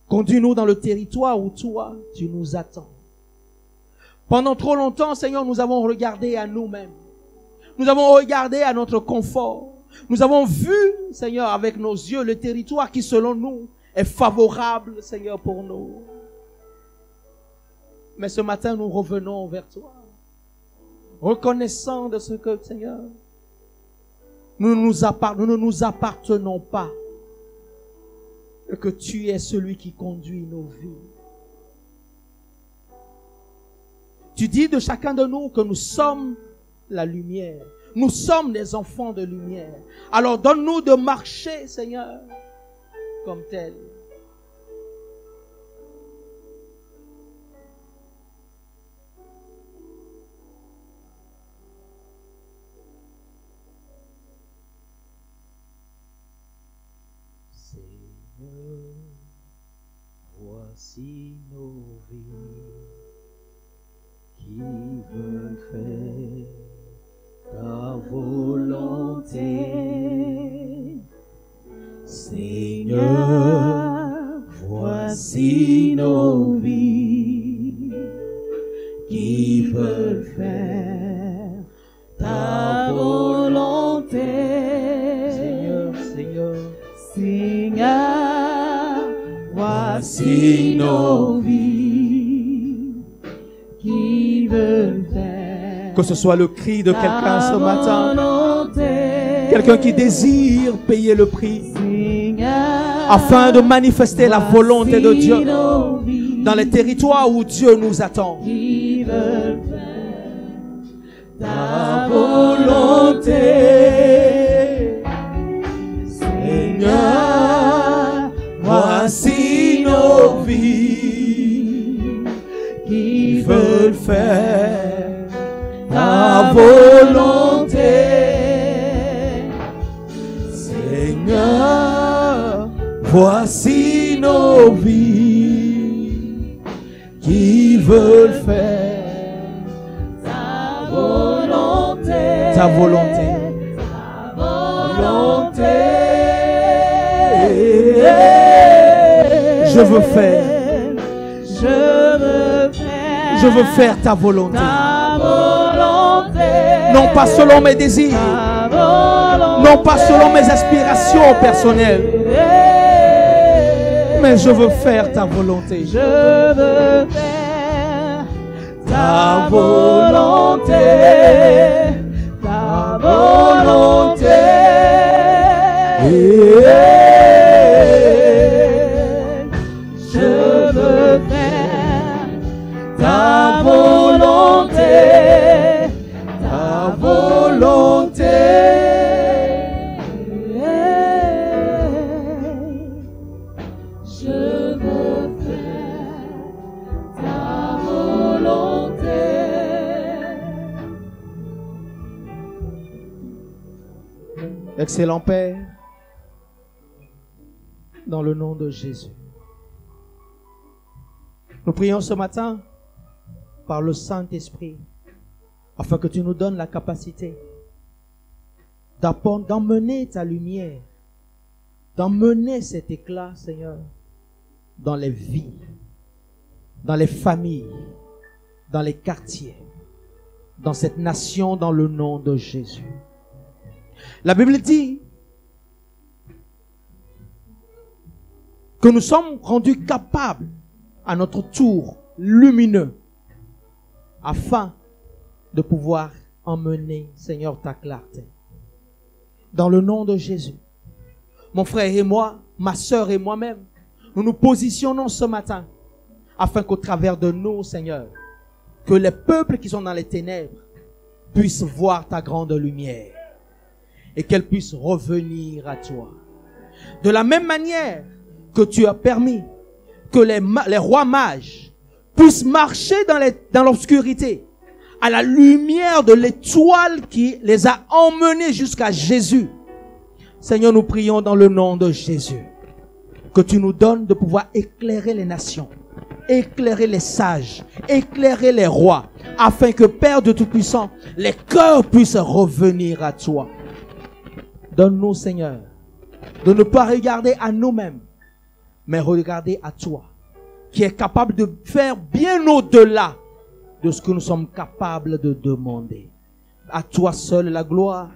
Conduis-nous dans le territoire où toi, tu nous attends. Pendant trop longtemps, Seigneur, nous avons regardé à nous-mêmes. Nous avons regardé à notre confort. Nous avons vu, Seigneur, avec nos yeux, le territoire qui, selon nous, est favorable, Seigneur, pour nous. Mais ce matin, nous revenons vers toi, reconnaissant de ce que, Seigneur, nous ne nous appartenons pas, et que tu es celui qui conduit nos vies. Tu dis de chacun de nous que nous sommes la lumière. Nous sommes des enfants de lumière. Alors donne-nous de marcher, Seigneur, comme tel. Seigneur, voici nos vies qui veulent faire ta volonté. Seigneur, voici nos vies qui veulent faire ta volonté. Seigneur, Seigneur, Seigneur, voici nos vies qui veulent faire. Que ce soit le cri de quelqu'un ce matin, quelqu'un qui désire payer le prix afin de manifester la volonté de Dieu dans les territoires où Dieu nous attend. Ta volonté, Seigneur, voici nos vies qui veulent faire ta volonté. Seigneur, voici nos vies qui veulent faire ta volonté. Ta volonté. Ta volonté. Je veux faire. Je veux faire ta volonté. Ta volonté. Non pas selon mes désirs. Non pas selon mes aspirations personnelles. Mais je veux faire ta volonté. Je veux faire ta volonté. Ta volonté. Je veux faire ta volonté. Ta volonté. Excellent Père, dans le nom de Jésus, nous prions ce matin par le Saint-Esprit afin que tu nous donnes la capacité d'emmener ta lumière, d'emmener cet éclat, Seigneur, dans les vies, dans les familles, dans les quartiers, dans cette nation, dans le nom de Jésus. La Bible dit que nous sommes rendus capables à notre tour lumineux afin de pouvoir emmener, Seigneur, ta clarté. Dans le nom de Jésus, mon frère et moi, ma sœur et moi-même, nous nous positionnons ce matin afin qu'au travers de nous, Seigneur, que les peuples qui sont dans les ténèbres puissent voir ta grande lumière et qu'elles puissent revenir à toi. De la même manière que tu as permis que les rois mages puissent marcher dans l'obscurité à la lumière de l'étoile qui les a emmenés jusqu'à Jésus. Seigneur, nous prions dans le nom de Jésus que tu nous donnes de pouvoir éclairer les nations, éclairer les sages, éclairer les rois, afin que, Père de Tout-Puissant, les cœurs puissent revenir à toi. Donne-nous, Seigneur, de ne pas regarder à nous-mêmes, mais regarder à toi, qui est capable de faire bien au-delà de ce que nous sommes capables de demander. À toi seul la gloire,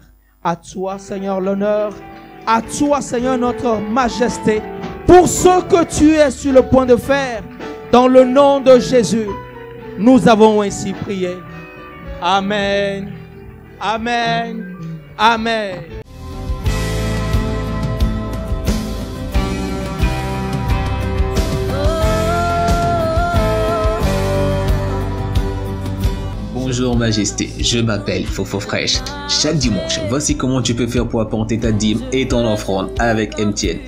à toi, Seigneur, l'honneur, à toi, Seigneur, notre majesté, pour ce que tu es sur le point de faire. Dans le nom de Jésus, nous avons ainsi prié. Amen. Amen. Amen. Bonjour Majesté, je m'appelle Fofo Fresh. Chaque dimanche, voici comment tu peux faire pour apporter ta dîme et ton offrande avec MTN.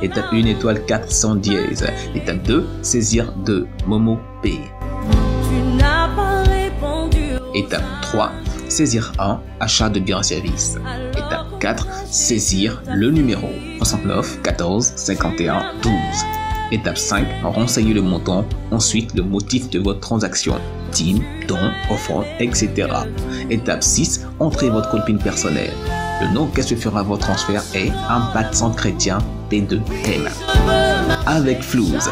Étape 1, étoile 400 dièse. Étape 2, saisir 2, Momo Pay. Étape 3, saisir 1, achat de biens et services. Étape 4, saisir le numéro 69 14 51 12. Étape 5, renseigner le montant, ensuite le motif de votre transaction, dîme, don, offrande, etc. Étape 6, entrez votre code PIN personnel. Le nom qu'est-ce que fera votre transfert est Impact Centre Chrétien T2M. Avec Flouze,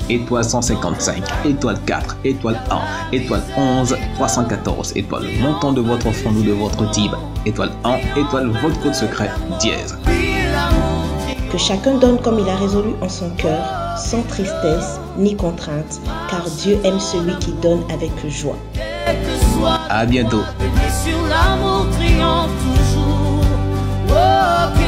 étoile 155, étoile 4, étoile 1, étoile 11, 314, étoile le montant de votre offrande ou de votre dîme, étoile 1, étoile votre code secret, dièse. Que chacun donne comme il a résolu en son cœur, sans tristesse ni contrainte, car Dieu aime celui qui donne avec joie. À bientôt. Sur l'amour triomphe toujours. Oh,